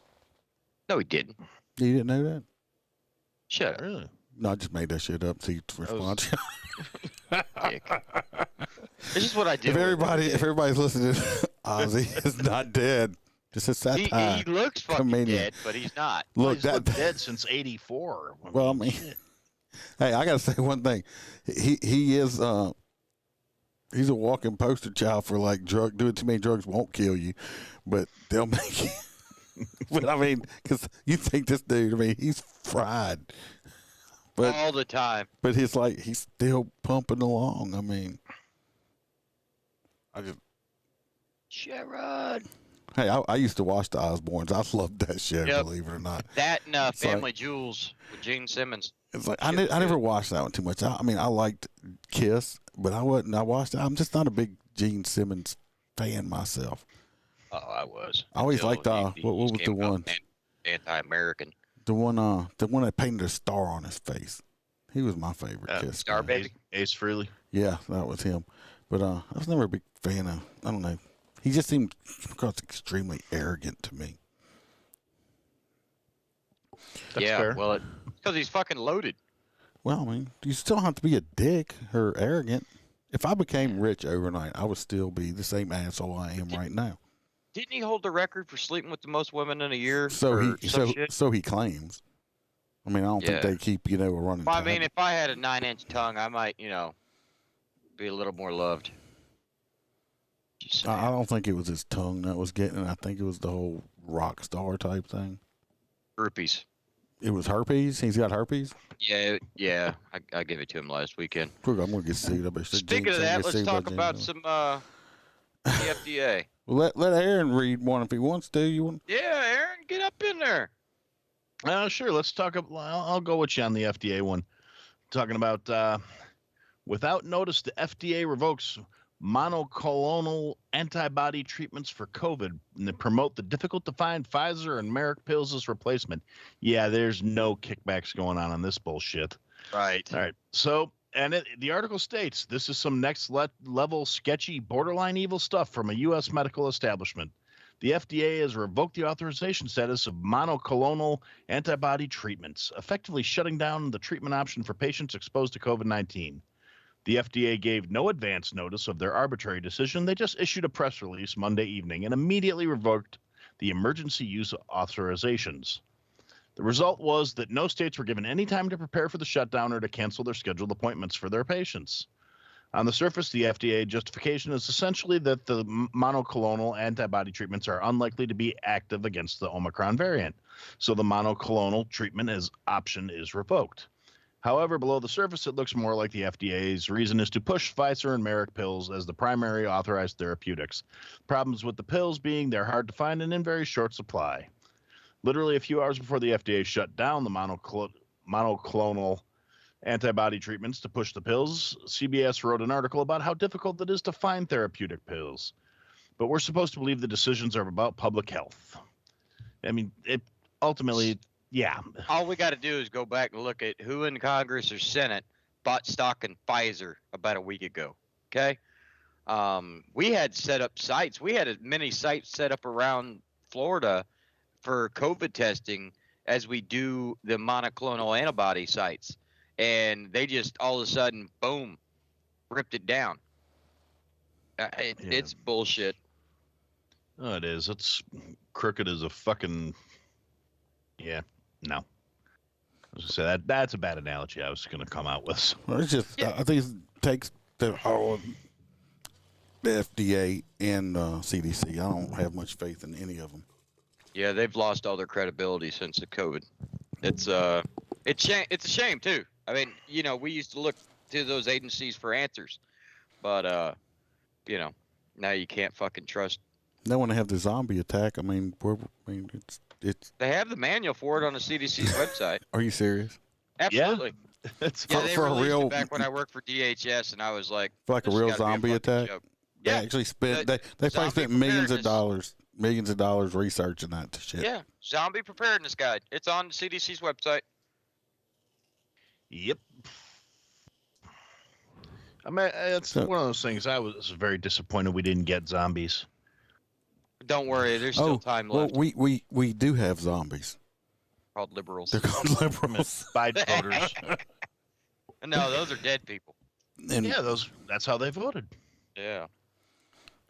No, he didn't. You didn't know that? Shut up. Really? No, I just made that shit up. See, to respond. This is what I do. If everybody's listening, Ozzy is not dead. Just a satire. He looks fucking dead, but he's not. Look, he's looked dead since '84. Well, I mean, hey, I gotta say one thing. He is he's a walking poster child for like doing too many drugs won't kill you, but they'll make you. But I mean, because you think this dude, I mean, he's fried. But, all the time. But he's still pumping along. I mean, Sharon. Hey, I used to watch the Osbournes. I loved that shit, believe it or not. That and Family Jewels with Gene Simmons. It's like I never watched that one too much. I mean, I liked Kiss, but I watched it. I'm just not a big Gene Simmons fan myself. Oh, I was. I always liked what was the one? Anti-American. The one that painted a star on his face. He was my favorite Kiss. Star Baby. Ace Frehley. Yeah, that was him. But I was never a big fan of. I don't know. He just seemed across extremely arrogant to me. That's fair. Well, because he's fucking loaded. Well, I mean, you still have to be a dick or arrogant. If I became rich overnight, I would still be the same asshole I am right now. Didn't he hold the record for sleeping with the most women in a year? So he claims. I mean, I don't think they keep a running. Well, I mean, if I had a 9-inch tongue, I might be a little more loved. I don't think it was his tongue that was getting it. I think it was the whole rock star type thing. Herpes. It was herpes? He's got herpes? Yeah. I gave it to him last weekend. I'm going to get sued. Speaking of that, let's talk about some the FDA. Well, let Aaron read one if he wants to. Yeah, Aaron, get up in there. Sure. Let's talk. I'll go with you on the FDA one. Talking about without notice, the FDA revokes monoclonal antibody treatments for COVID, and they promote the difficult-to-find Pfizer and Merck pills as replacement. Yeah, there's no kickbacks going on this bullshit. Right. All right. So, the article states this is some next-level sketchy, borderline evil stuff from a U.S. medical establishment. The FDA has revoked the authorization status of monoclonal antibody treatments, effectively shutting down the treatment option for patients exposed to COVID-19. The FDA gave no advance notice of their arbitrary decision. They just issued a press release Monday evening and immediately revoked the emergency use authorizations. The result was that no states were given any time to prepare for the shutdown or to cancel their scheduled appointments for their patients. On the surface, the FDA justification is essentially that the monoclonal antibody treatments are unlikely to be active against the Omicron variant, so the monoclonal treatment option is revoked. However, below the surface, it looks more like the FDA's reason is to push Pfizer and Merck pills as the primary authorized therapeutics. Problems with the pills being they're hard to find and in very short supply. Literally a few hours before the FDA shut down the monoclonal antibody treatments to push the pills, CBS wrote an article about how difficult it is to find therapeutic pills. But we're supposed to believe the decisions are about public health. I mean, ultimately... Yeah. All we got to do is go back and look at who in Congress or Senate bought stock in Pfizer about a week ago. Okay. We had set up sites. We had as many sites set up around Florida for COVID testing as we do the monoclonal antibody sites. And they just all of a sudden, boom, ripped it down. It's bullshit. Oh, it is. It's crooked as a fucking... Yeah. No. I was gonna say that's a bad analogy I was gonna come out with. Well, it's just I think it takes the FDA and CDC. I don't have much faith in any of them. Yeah, they've lost all their credibility since the COVID. It's a shame too. I mean, we used to look to those agencies for answers, but Now you can't fucking trust. They want to have the zombie attack. I mean, it's. They have the manual for it on the CDC's website. Are you serious? Absolutely. It's Yeah, they for a released real- it back when I worked for DHS, and I was like, For like a this has real gotta be zombie fucking attack. joke. They Yeah, actually spent. the They probably zombie spent millions of dollars researching that shit. Yeah, zombie preparedness guide. It's on the CDC's website. Yep. I mean, it's one of those things. I was very disappointed we didn't get zombies. Don't worry, there's still time left. Well, we do have zombies. Called liberals. They're called liberals. Biden voters. No, those are dead people. And yeah, that's how they voted. Yeah.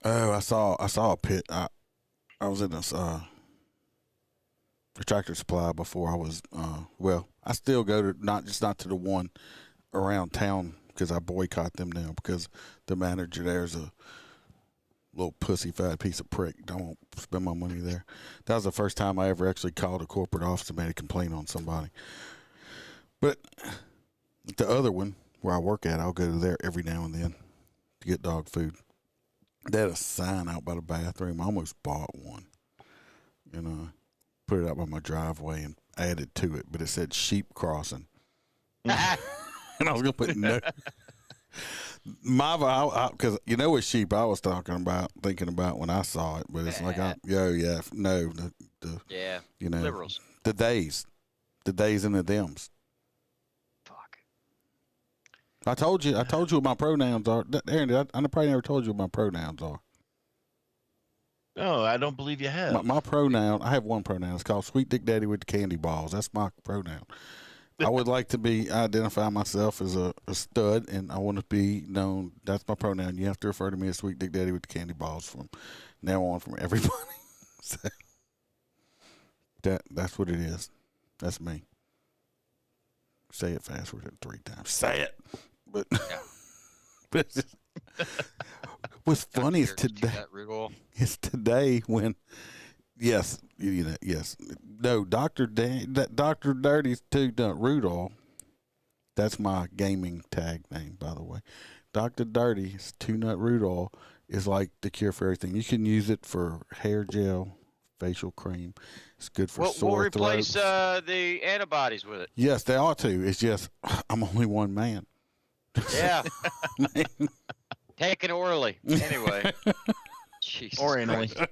Oh, I saw a pit. I was in this Tractor Supply before I was well, I still go to not to the one around town because I boycott them now because the manager there's a little pussy fat piece of prick. I won't spend my money there. That was the first time I ever actually called a corporate office and made a complaint on somebody. But the other one where I work at, I'll go to there every now and then to get dog food. They had a sign out by the bathroom. I almost bought one. And put it out by my driveway and added to it, but it said sheep crossing. And I was going to put no. Because you know what sheep I was thinking about when I saw it, but it's like, yeah, you know, liberals. The days and the thems. Fuck. I told you what my pronouns are. Aaron, I probably never told you what my pronouns are. No, I don't believe you have. My pronoun, I have one pronoun. It's called Sweet Dick Daddy with the Candy Balls. That's my pronoun. I would like to identify myself as a stud, and I want to be known. That's my pronoun. You have to refer to me as Sweet Dick Daddy with the Candy Balls from now on from everybody. So that's what it is. That's me. Say it fast with it 3 times. Say it. But, but it's just, what's funny is today. It's today when. Yes, yes. No, Dr. Dirty's Two Nut Rudolph. That's my gaming tag name, by the way. Dr. Dirty's Two Nut Rudolph is like the cure for everything. You can use it for hair gel, facial cream. It's good for sore We'll replace throats. the antibodies with it. Yes, they ought to. It's just I'm only one man. Yeah. Taken orally. Anyway. Jesus or anally.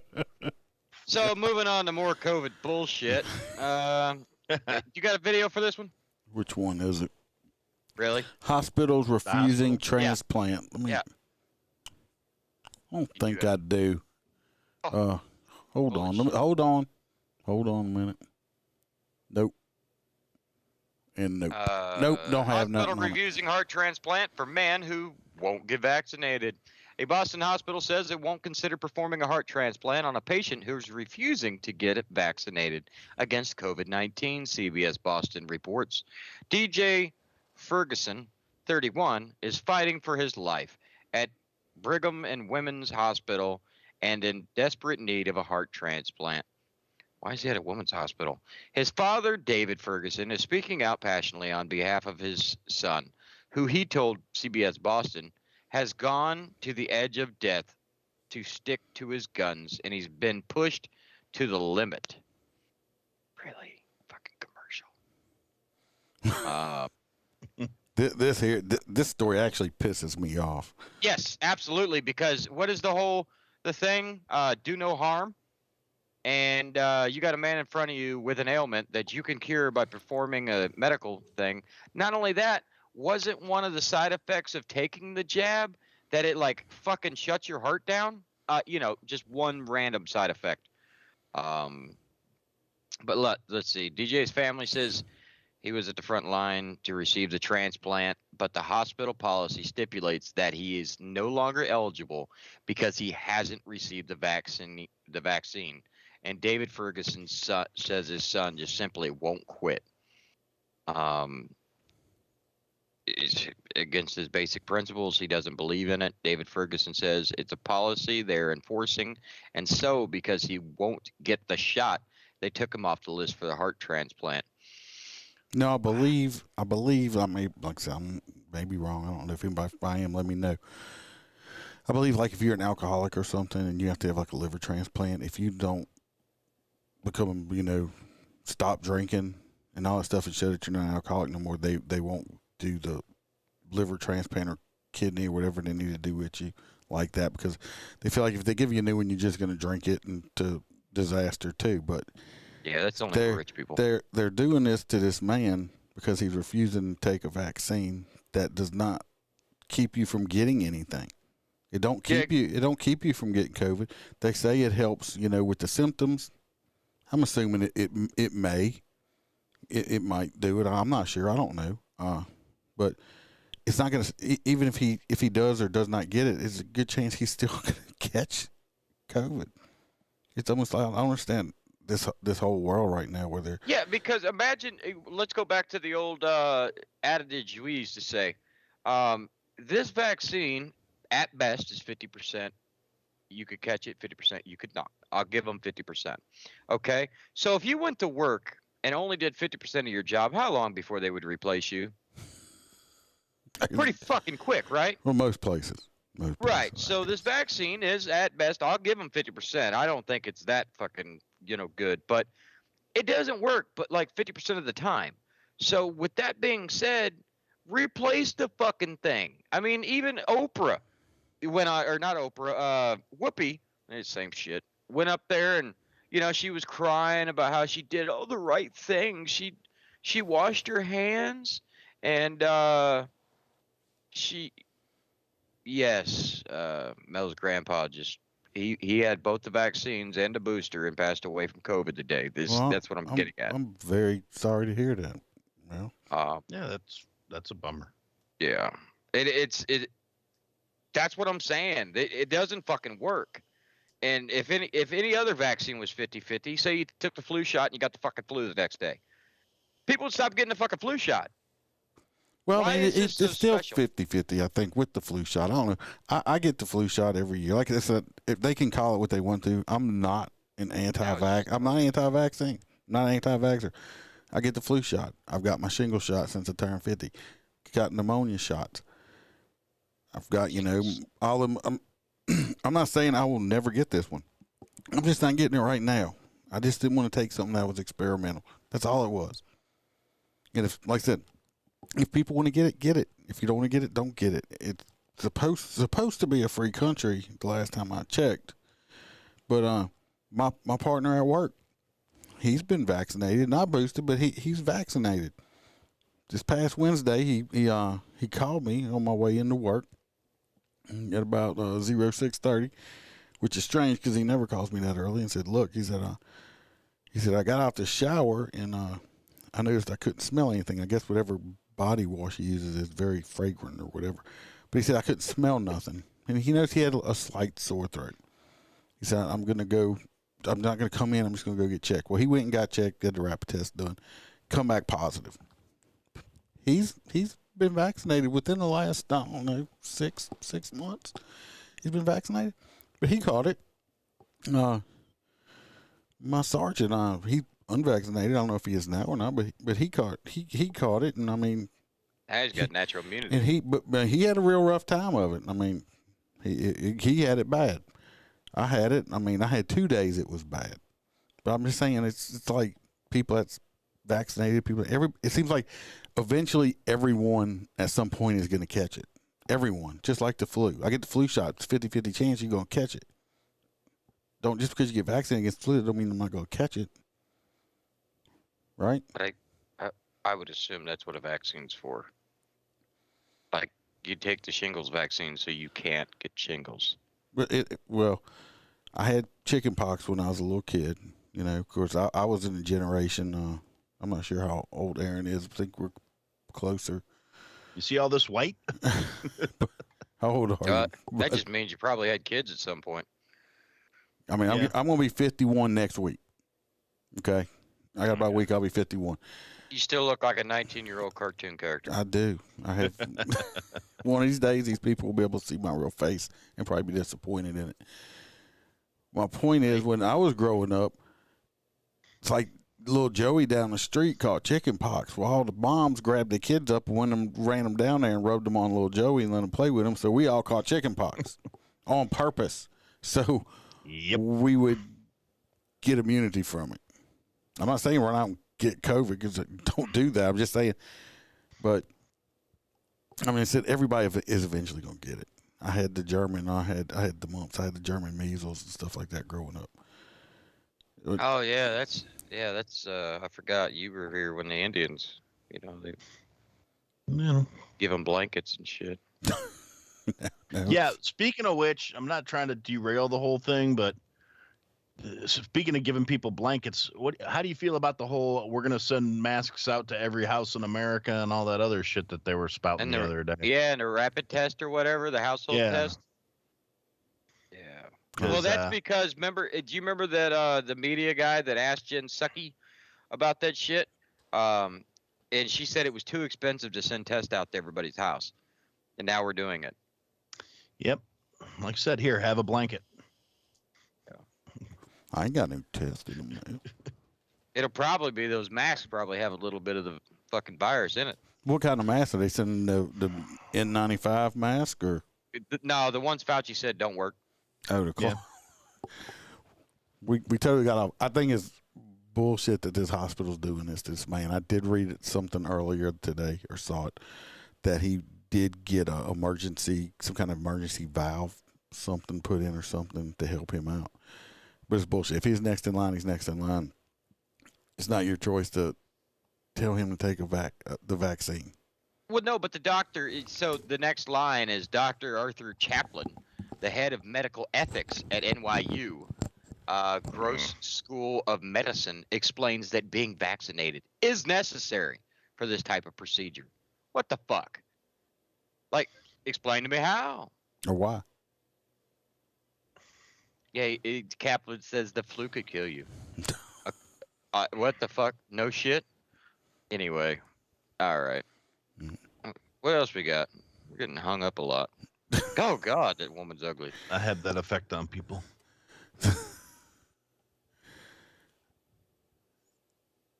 So moving on to more COVID bullshit. You got a video for this one? Which one is it? Really? Hospitals refusing transplant. Yeah. I don't think I do. Hold on. Hold on a minute. Nope. And nope. Nope. Don't have nothing. Hospital refusing heart transplant for man who won't get vaccinated. A Boston hospital says it won't consider performing a heart transplant on a patient who's refusing to get vaccinated against COVID-19, CBS Boston reports. DJ Ferguson, 31, is fighting for his life at Brigham and Women's Hospital and in desperate need of a heart transplant. Why is he at a women's hospital? His father, David Ferguson, is speaking out passionately on behalf of his son, who he told CBS Boston has gone to the edge of death to stick to his guns, and he's been pushed to the limit. Really fucking commercial. This story actually pisses me off. Yes, absolutely, because what is the thing? Do no harm. And you got a man in front of you with an ailment that you can cure by performing a medical thing. Not only that, wasn't one of the side effects of taking the jab that it like fucking shuts your heart down? Just one random side effect. But let's see. DJ's family says he was at the front line to receive the transplant, but the hospital policy stipulates that he is no longer eligible because he hasn't received the vaccine. And David Ferguson says his son just simply won't quit. It's against his basic principles. He doesn't believe in it. David Ferguson says it's a policy they're enforcing. And so because he won't get the shot, they took him off the list for the heart transplant. No, I believe I may, like I said, I may be wrong. I don't know if I am, let me know. I believe like if you're an alcoholic or something and you have to have like a liver transplant, if you don't become, stop drinking and all that stuff and show that you're not an alcoholic no more, they won't do the liver transplant or kidney or whatever they need to do with you like that, because they feel like if they give you a new one, you're just going to drink it into disaster too. But yeah, that's only for rich people. They're doing this to this man because he's refusing to take a vaccine that does not keep you from getting anything. It don't keep you. It don't keep you from getting COVID. They say it helps, with the symptoms. I'm assuming it may. It might do it. I'm not sure. I don't know. But it's not going to. Even if he does or does not get it, it's a good chance he's still going to catch COVID. It's almost like I don't understand this whole world right now where they're. Yeah, because imagine. Let's go back to the old adage we used to say. This vaccine, at best, is 50%. You could catch it, 50% you could not. I'll give them 50%. Okay? So if you went to work and only did 50% of your job, how long before they would replace you? Pretty fucking quick, right? Well, most places. Right. So this vaccine is, at best, I'll give them 50%. I don't think it's that fucking, good. But it doesn't work but like 50% of the time. So with that being said, replace the fucking thing. I mean, even Oprah, Whoopi, same shit, went up there and, she was crying about how she did all the right things. She washed her hands and Mel's grandpa he had both the vaccines and the booster and passed away from COVID today. That's what I'm getting at. I'm very sorry to hear that. Well, yeah, that's a bummer. Yeah, that's what I'm saying. It doesn't fucking work. And if any other vaccine was 50-50, say you took the flu shot and you got the fucking flu the next day, people would stop getting the fucking flu shot. Well, Why I mean, is it's this so still special? 50-50, I think, with the flu shot. I don't know. I get the flu shot every year. Like I said, if they can call it what they want to, I'm not an anti-vax. I'm not anti-vaccine. I'm not an anti-vaxxer. I get the flu shot. I've got my shingle shot since I turned 50. Got pneumonia shots. I've got, all of them. I'm not saying I will never get this one. I'm just not getting it right now. I just didn't want to take something that was experimental. That's all it was. And if, like I said, if people want to get it, get it. If you don't want to get it, don't get it. It's supposed to be a free country the last time I checked. But my partner at work, he's been vaccinated, not boosted, but he's vaccinated. This past Wednesday, he called me on my way into work at about 06:30, which is strange because he never calls me that early, and said, "Look," he said, "I got out the shower and I noticed I couldn't smell anything. I guess whatever body wash he uses is very fragrant or whatever." But he said I couldn't smell nothing, and he noticed he had a slight sore throat. He said, "I'm not gonna come in. I'm just gonna go get checked." Well, he went and got checked, got the rapid test done, come back positive. He's been vaccinated within the last, I don't know, six months. He's been vaccinated, but he caught it. My sergeant, he unvaccinated. I don't know if he is now or not, but he caught it, and I mean, he's got natural immunity. And but he had a real rough time of it. I mean, he had it bad. I had it. I mean, I had 2 days it was bad. But I'm just saying, it's like people that's vaccinated, it seems like eventually everyone at some point is going to catch it. Everyone, just like the flu. I get the flu shot. It's 50-50 chance you're going to catch it. Don't just because you get vaccinated against flu, don't mean I'm not going to catch it. Right? But I would assume that's what a vaccine's for. Like, you take the shingles vaccine so you can't get shingles. But well, I had chicken pox when I was a little kid. Of course, I was in a generation. I'm not sure how old Aaron is. I think we're closer. You see all this white? How old are you? That just means you probably had kids at some point. I mean, yeah. I'm going to be 51 next week. Okay? I got about a week, I'll be 51. You still look like a 19-year-old cartoon character. I do. I have. One of these days, these people will be able to see my real face and probably be disappointed in it. My point is, when I was growing up, it's like little Joey down the street caught chicken pox. Well, all the moms grabbed the kids up and ran them down there and rubbed them on little Joey and let him play with them. So we all caught chicken pox. on purpose. So we would get immunity from it. I'm not saying we're not get COVID, because don't do that. I'm just saying, but I mean, I said everybody is eventually going to get it. I had the German, I had the mumps, I had the German measles and stuff like that growing up. Oh yeah, that's I forgot you were here when the Indians, they give them blankets and shit. No. Yeah, speaking of which, I'm not trying to derail the whole thing, but speaking of giving people blankets, how do you feel about the whole we're going to send masks out to every house in America and all that other shit that they were spouting the other day? Yeah, and a rapid test or whatever, the household test. Yeah. Well, that's because do you remember that the media guy that asked Jen Psaki about that shit? And she said it was too expensive to send tests out to everybody's house. And now we're doing it. Yep. Like I said, here, have a blanket. I ain't got no test in them. It'll probably be those masks probably have a little bit of the fucking virus in it. What kind of mask are they sending? The N95 mask or? No, the ones Fauci said don't work. Oh, the call. Yeah. We totally got off. I think it's bullshit that this hospital's doing this man. I did read something earlier today or saw it that he did get some kind of emergency valve, something put in or something to help him out. But it's bullshit. If he's next in line, he's next in line. It's not your choice to tell him to take the vaccine. Well, no, but the doctor. So the next line is Dr. Arthur Chaplin, the head of medical ethics at NYU, Gross School of Medicine, explains that being vaccinated is necessary for this type of procedure. What the fuck? Like, explain to me how. Or why? Yeah, Kaplan says the flu could kill you. What the fuck? No shit? Anyway. All right. What else we got? We're getting hung up a lot. Oh, God, that woman's ugly. I have that effect on people. I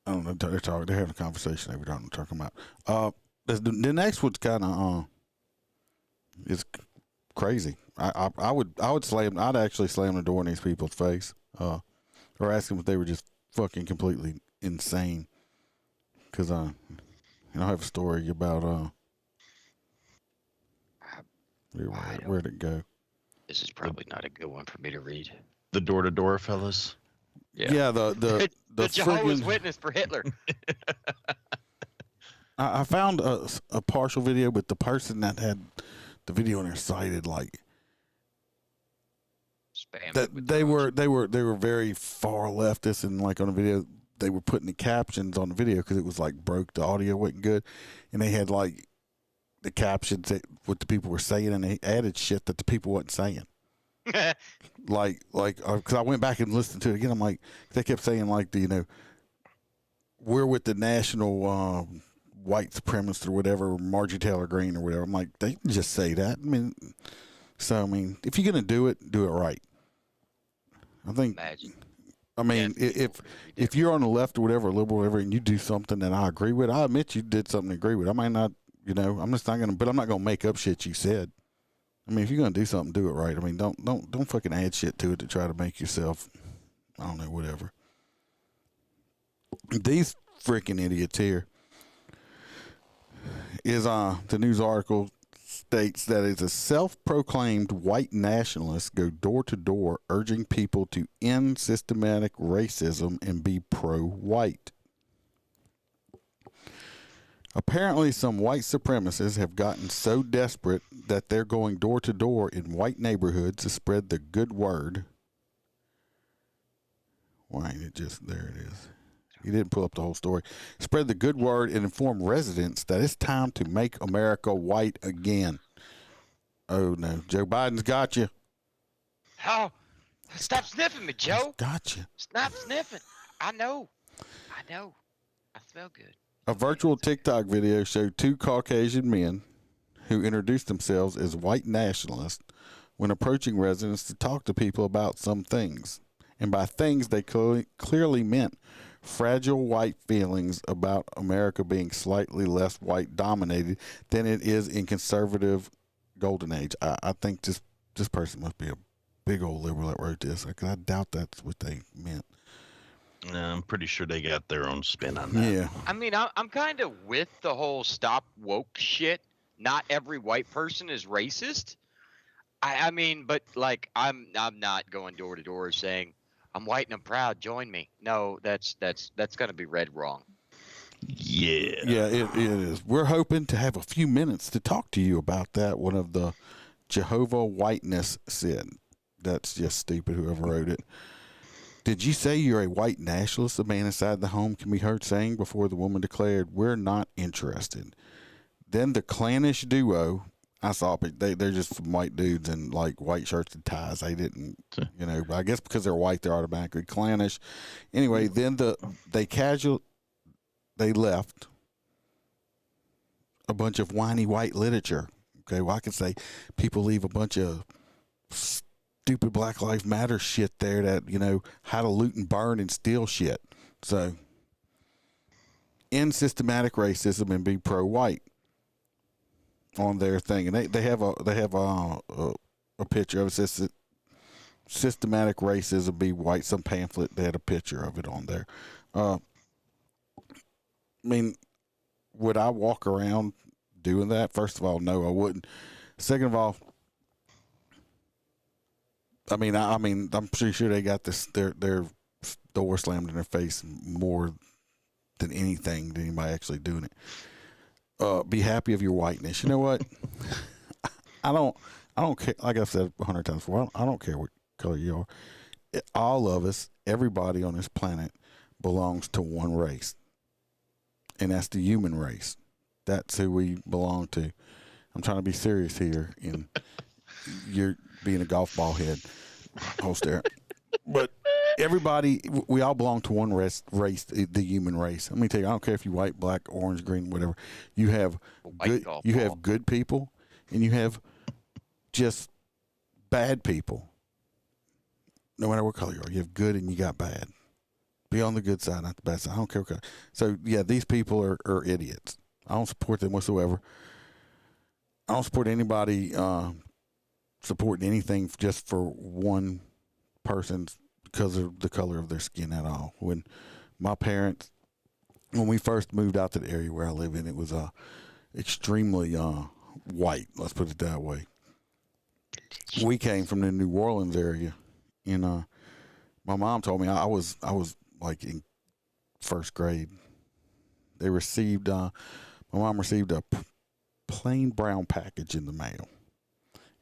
don't know. They're having a conversation. They don't know what they're talking about. The next one's kind of it's crazy. I would slam. I'd actually slam the door in these people's face, or ask them if they were just fucking completely insane. Because I have a story about where'd it go? This is probably not a good one for me to read. The door-to-door fellas. Yeah. The Jehovah's Witness for Hitler. I found a partial video, but the person that had the video on there cited like spam that they were very far leftist, and like on the video they were putting the captions on the video because it was like broke, the audio wasn't good, and they had like the captions what the people were saying, and they added shit that the people wasn't saying. like because I went back and listened to it again. I'm like, they kept saying like we're with the national white supremacist or whatever, Marjorie Taylor Greene or whatever. I'm like, they can just say that. If you're gonna do it right. I think. Imagine. I mean, if you're on the left or whatever, liberal or whatever, and you do something that I agree with, I admit you did something to agree with. I might not, I'm just not gonna, but I'm not gonna make up shit you said. I mean, if you're gonna do something, do it right. I mean, don't fucking add shit to it to try to make yourself, I don't know, whatever. These freaking idiots here is the news article states that it's a self-proclaimed white nationalist go door to door urging people to end systematic racism and be pro-white. Apparently, some white supremacists have gotten so desperate that they're going door to door in white neighborhoods to spread the good word. Why ain't it just, there it is. He didn't pull up the whole story. Spread the good word and inform residents that it's time to make America white again. Oh, no. Joe Biden's got you. Oh, stop sniffing me, Joe. Got you. Stop sniffing. I know. I smell good. A virtual TikTok video showed two Caucasian men who introduced themselves as white nationalists when approaching residents to talk to people about some things. And by things, they clearly meant fragile white feelings about America being slightly less white dominated than it is in conservative golden age. I think just this person must be a big old liberal that wrote this. I doubt that's what they meant. I'm pretty sure they got their own spin on that. Yeah. I mean, I'm kind of with the whole stop woke shit. Not every white person is racist. I mean, but like, I'm not going door to door saying I'm white and I'm proud. Join me. No, that's gonna be read wrong. Yeah. Yeah, it is. We're hoping to have a few minutes to talk to you about that. One of the Jehovah Whiteness said. That's just stupid, whoever wrote it. Did you say you're a white nationalist? The man inside the home can be heard saying before the woman declared, "We're not interested." Then the clannish duo, I saw, they're just some white dudes in like white shirts and ties. They didn't, but I guess because they're white, they're automatically clannish. Anyway, then they left a bunch of whiny white literature. Okay, well, I could say people leave a bunch of stupid Black Lives Matter shit there that, how to loot and burn and steal shit. So, end systematic racism and be pro-white on their thing. And they have a picture of it. Says systematic racism, be white, some pamphlet. They had a picture of it on there. I mean, would I walk around doing that? First of all, no, I wouldn't. Second of all, I'm pretty sure they got their door slammed in their face more than anything than anybody actually doing it. Be happy of your whiteness. You know what? I don't care. Like I've said 100 times before, I don't care what color you are. All of us, everybody on this planet, belongs to one race, and that's the human race. That's who we belong to. I'm trying to be serious here, and you're being a golf ball head host there. But everybody, we all belong to one race, the human race. Let me tell you, I don't care if you're white, black, orange, green, whatever. You have good people, and you have just bad people. No matter what color you are, you have good and you got bad. Be on the good side, not the bad side. I don't care what color. So, yeah, these people are idiots. I don't support them whatsoever. I don't support anybody supporting anything just for one person because of the color of their skin at all. When my parents, when we first moved out to the area where I live in, it was extremely white. Let's put it that way. We came from the New Orleans area, and my mom told me I was like in first grade. They received my mom received a plain brown package in the mail,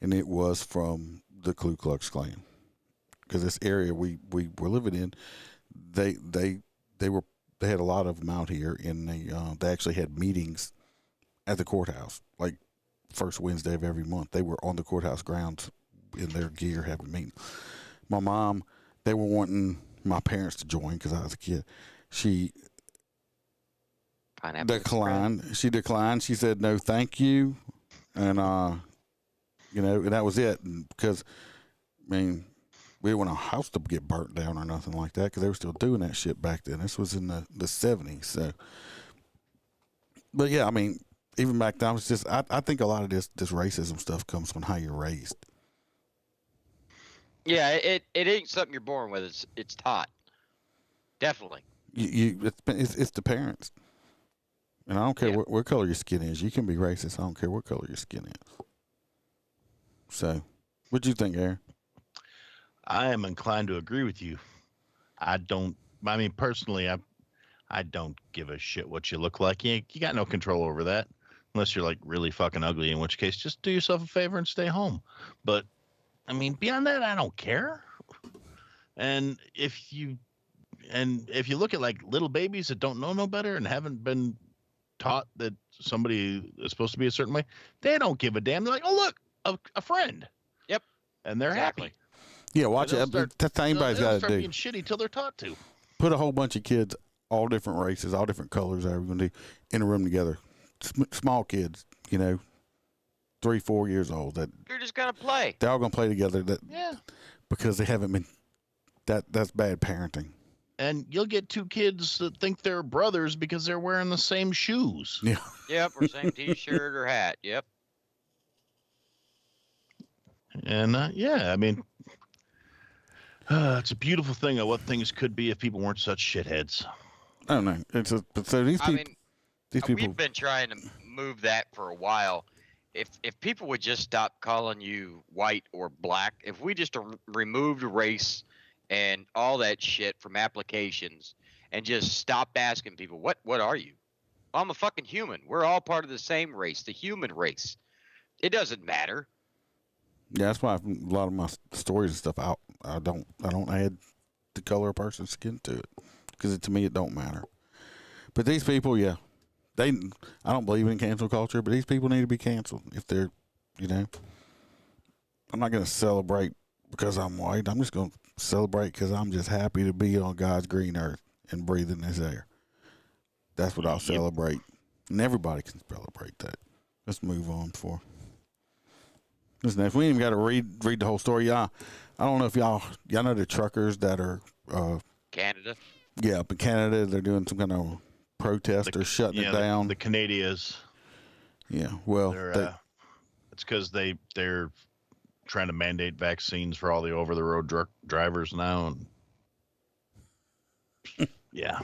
and it was from the Ku Klux Klan. Because this area we were living in, they had a lot of them out here, and they actually had meetings at the courthouse, like first Wednesday of every month. They were on the courthouse grounds in their gear having meetings. My mom, they were wanting my parents to join because I was a kid. She declined. She declined. She said no, thank you, and and that was it. And because we didn't want our house to get burnt down or nothing like that because they were still doing that shit back then. This was in the 70s. So, but yeah, even back then, it's just I think a lot of this racism stuff comes from how you're raised. Yeah, it ain't something you're born with. It's taught. Definitely. It's the parents. And I don't care what color your skin is. You can be racist. I don't care what color your skin is. So, what do you think, Aaron? I am inclined to agree with you. Personally, I don't give a shit what you look like. You got no control over that unless you're like really fucking ugly, in which case just do yourself a favor and stay home. But beyond that, I don't care. And if you look at like little babies that don't know no better and haven't been taught that somebody is supposed to be a certain way, they don't give a damn. They're like, oh look, a friend. Yep. And they're happy. Yeah, watch it. That's anybody's got to do. Start being shitty till they're taught to. Put a whole bunch of kids, all different races, all different colors, however you're going to do, in a room together. Small kids, 3, 4 years old. That you're just gonna play. They're all gonna play together. Yeah. Because they haven't been. That's bad parenting. And you'll get two kids that think they're brothers because they're wearing the same shoes. Yeah. Yep, or same T-shirt or hat. Yep. And yeah, I mean, it's a beautiful thing of what things could be if people weren't such shitheads. I don't know. So these people, these people, we've been trying to move that for a while. If people would just stop calling you white or black, if we just removed race and all that shit from applications and just stopped asking people, what are you? I'm a fucking human. We're all part of the same race, the human race. It doesn't matter. Yeah, that's why a lot of my stories and stuff I don't add the color of a person's skin to it, because to me it don't matter. But these people, yeah, I don't believe in cancel culture, but these people need to be canceled if they're, I'm not going to celebrate because I'm white. I'm just going to celebrate because I'm just happy to be on God's green earth and breathing this air. That's what I'll celebrate, and everybody can celebrate that. Let's move on before. Listen, if we ain't even got to read the whole story, I don't know if y'all know the truckers that are Canada. Yeah, up in Canada, they're doing some kind of protest or shutting it down. The Canadians. Yeah, well, it's because they're trying to mandate vaccines for all the over the road drivers now, and yeah.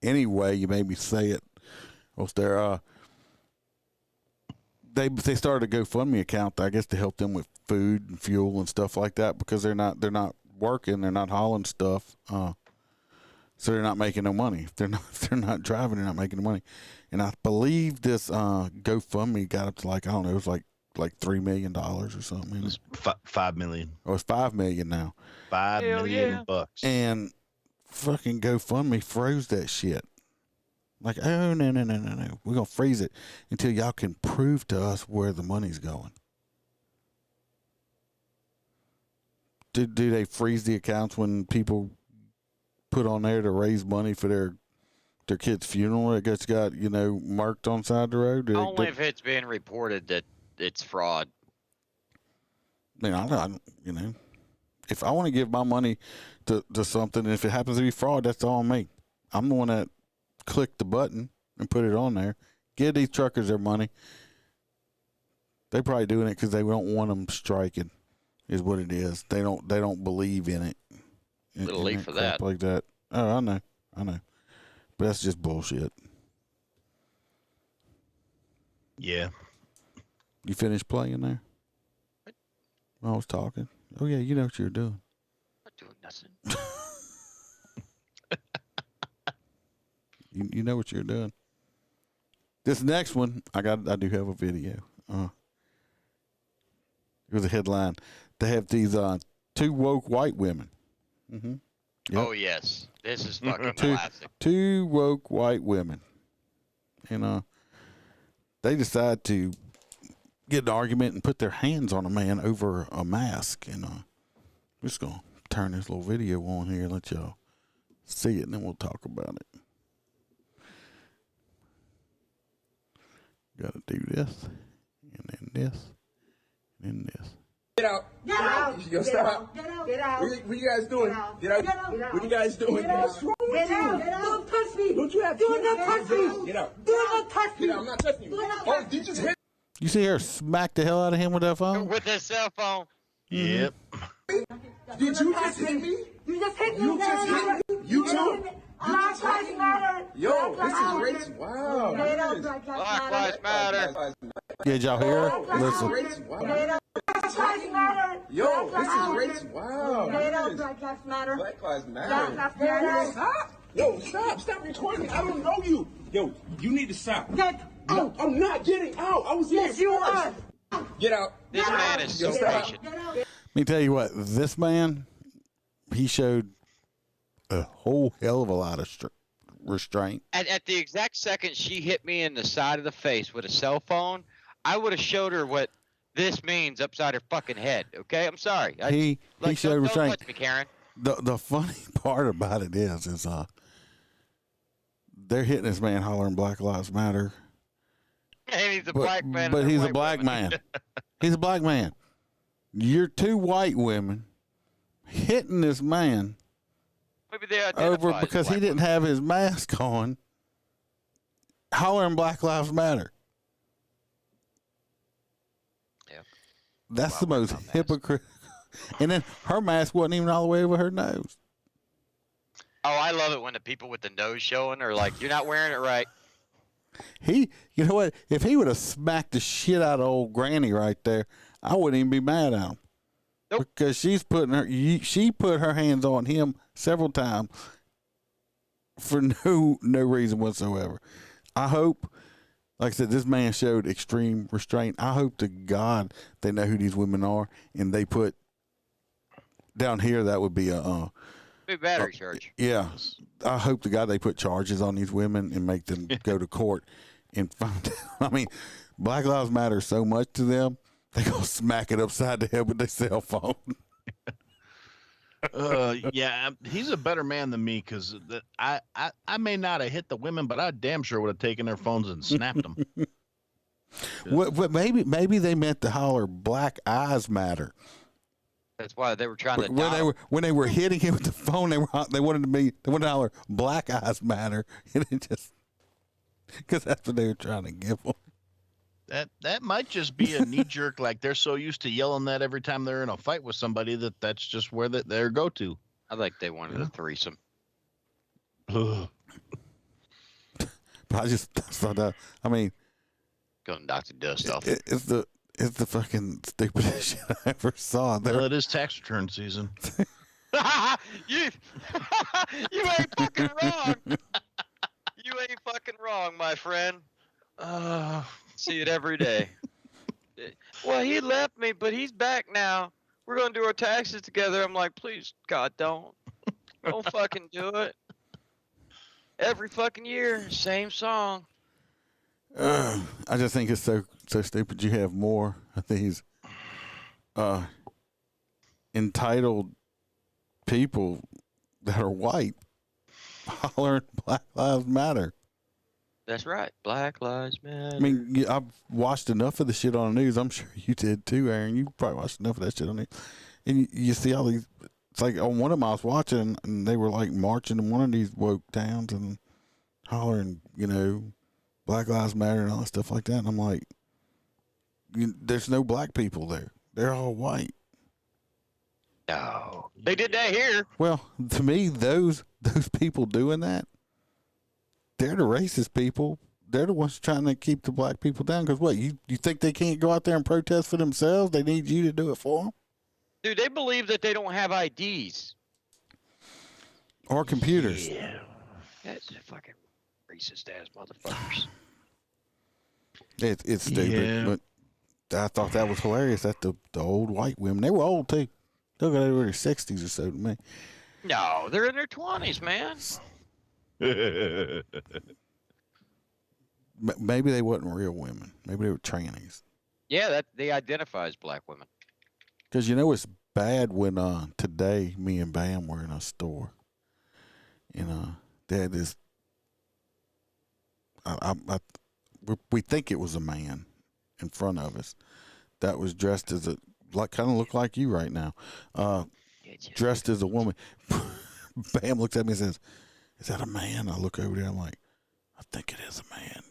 Anyway, you made me say it. They started a GoFundMe account, I guess, to help them with food and fuel and stuff like that, because they're not working, they're not hauling stuff, so they're not making no money. If they're not driving, they're not making no money. And I believe this GoFundMe got up to it was like $3 million or something. It's $5 million. Oh, it's $5 million now. $5 million bucks. And fucking GoFundMe froze that shit. Like, oh, no. We're going to freeze it until y'all can prove to us where the money's going. Do they freeze the accounts when people put on there to raise money for their kid's funeral that gets got, marked on side of the road? Only if it's being reported that it's fraud. I if I want to give my money to something, and if it happens to be fraud, that's all me. I'm the one that click the button and put it on there. Give these truckers their money. They probably doing it because they don't want them striking, is what it is. They don't believe in it. A little late for that. Like that. Oh, I know. But that's just bullshit. Yeah. You finished playing there? I was talking. Oh yeah, you know what you're doing. I'm not doing nothing. You know what you're doing. This next one, I do have a video. Here's a headline. They have these two woke white women. Mm-hmm. Yep. Oh yes, this is fucking classic. Two woke white women, and they decide to get an argument and put their hands on a man over a mask. And I'm just gonna turn this little video on here and let y'all see it, and then we'll talk about it. Got to do this, and then this, and then this. Get out. Get out. Yo, stop. Get out. Get out. What you guys doing? Get out. Get out. What you guys doing? Get out. What's wrong with Get out. you? Get out. Don't touch me. Don't you have Do kids? not touch me. Get out. Do not touch me. Get out. I'm not touching you. Oh, did you just hit? You see her smack the hell out of him with that phone? With his cell phone. Yep. Did you just hit me? You just hit me. You just hit me? You too? Black Lives Matter. Yo, this is racist. Wow. Get out. Black Lives Matter. Did y'all hear her? Listen. Get out. Black Lives Matter. Yo, this is racist. Wow. Get out. Black Lives Matter. Black Lives Black Matter. Lives Matter. Stop. Yo, stop recording me. I don't know you. Yo, you need to stop. Get out. I'm not getting out. I was here Yes, you are. Get out. This man is so patient. Let me tell you what, this man, he showed a whole hell of a lot of restraint. At the exact second she hit me in the side of the face with a cell phone, I would have showed her what this means upside her fucking head. Okay, I'm sorry. He showed restraint. Don't touch me, Karen. The funny part about it is they're hitting this man hollering Black Lives Matter. And he's a black man. But he's a black man. He's a black man. You're two white women hitting this man Maybe they over because he didn't have his mask on, hollering Black Lives Matter. Yeah. That's the most hypocritical. And then her mask wasn't even all the way over her nose. Oh, I love it when the people with the nose showing are like, "You're not wearing it right." You know what? If he would have smacked the shit out of old Granny right there, I wouldn't even be mad at him. Nope. Because she put her hands on him several times for no reason whatsoever. I hope, like I said, this man showed extreme restraint. I hope to God they know who these women are, and they put down here, that would be a battery charge. Yeah, I hope to God they put charges on these women and make them go to court and find out. I mean, Black Lives Matter so much to them, they gonna smack it upside the head with their cell phone. Yeah, he's a better man than me because I may not have hit the women, but I damn sure would have taken their phones and snapped them. What maybe they meant to holler "Black Eyes Matter." That's why they were trying to. When they were hitting him with the phone, they wanted to holler "Black Eyes Matter," and it just because that's what they were trying to give them. That might just be a knee jerk, like they're so used to yelling that every time they're in a fight with somebody that's just where their go to. I think they wanted a threesome. But I just thought that. I mean, gonna knock the dust off. It's the fucking stupidest shit I ever saw. Well, it is tax return season. you ain't fucking wrong. You ain't fucking wrong, my friend. See it every day. Well, he left me, but he's back now. We're gonna do our taxes together. I'm like, please, God, don't fucking do it. Every fucking year, same song. I just think it's so stupid. You have more of these entitled people that are white hollering Black Lives Matter. That's right. Black Lives Matter. I mean, I've watched enough of the shit on the news. I'm sure you did too, Aaron. You probably watched enough of that shit on the news. And you see all these, it's like on one of them I was watching, and they were like marching in one of these woke towns and hollering, Black Lives Matter and all that stuff like that. And I'm like, there's no black people there. They're all white. No. They did that here. Well, to me, those people doing that, they're the racist people. They're the ones trying to keep the black people down. Because what, you think they can't go out there and protest for themselves? They need you to do it for them? Dude, they believe that they don't have IDs. Or computers. Yeah. That's fucking racist ass motherfuckers. It's stupid, but I thought that was hilarious that the old white women, they were old too. They got over their 60s or so to me. No, they're in their 20s, man. Maybe they wasn't real women. Maybe they were trannies. Yeah, that they identify as black women. Because it's bad when today me and Bam were in a store, and they had this. We think it was a man in front of us that was dressed as kind of looked like you right now, dressed as a woman. Bam looks at me and says, "Is that a man?" I look over there. I'm like, "I think it is a man."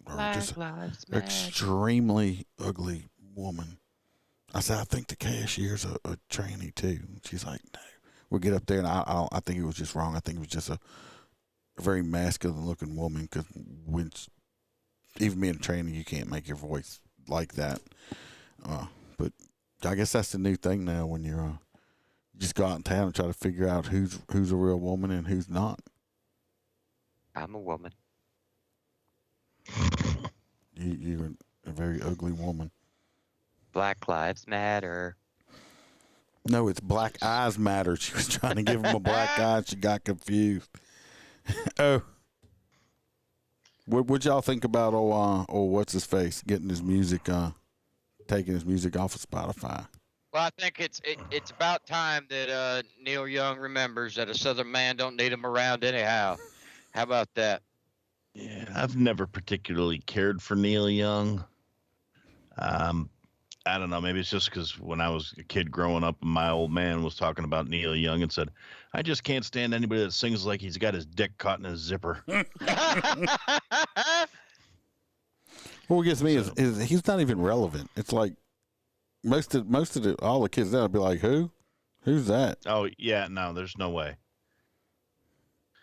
Or just an extremely ugly woman. I said, "I think the cashier's a tranny too." She's like, "No." We get up there, and I think it was just wrong. I think it was just a very masculine looking woman, because when even being a tranny, you can't make your voice like that. But I guess that's the new thing now, when you're just go out in town and try to figure out who's a real woman and who's not. I'm a woman. You're a very ugly woman. Black Lives Matter. No, it's Black Eyes Matter. She was trying to give him a black eye, and she got confused. Oh. What y'all think about what's his face getting his music taking his music off of Spotify? Well, I think it's about time that Neil Young remembers that a Southern man don't need him around anyhow. How about that? Yeah, I've never particularly cared for Neil Young. I don't know. Maybe it's just because when I was a kid growing up, my old man was talking about Neil Young and said, "I just can't stand anybody that sings like he's got his dick caught in his zipper." What gets me is he's not even relevant. It's like all the kids now would be like, who's that? Oh yeah, no, there's no way.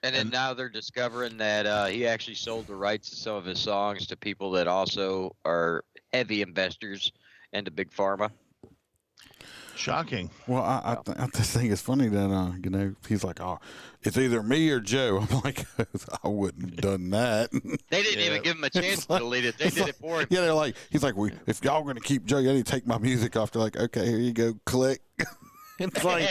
And then now they're discovering that he actually sold the rights to some of his songs to people that also are heavy investors into Big Pharma. Shocking. Well, I just think it's funny that he's like, oh, it's either me or Joe. I'm like, I wouldn't have done that. They didn't even give him a chance to delete it. They did it for him. Yeah, they're like, he's like, if y'all gonna keep Joe, you need to take my music off. They're like, okay, here you go, click. It's like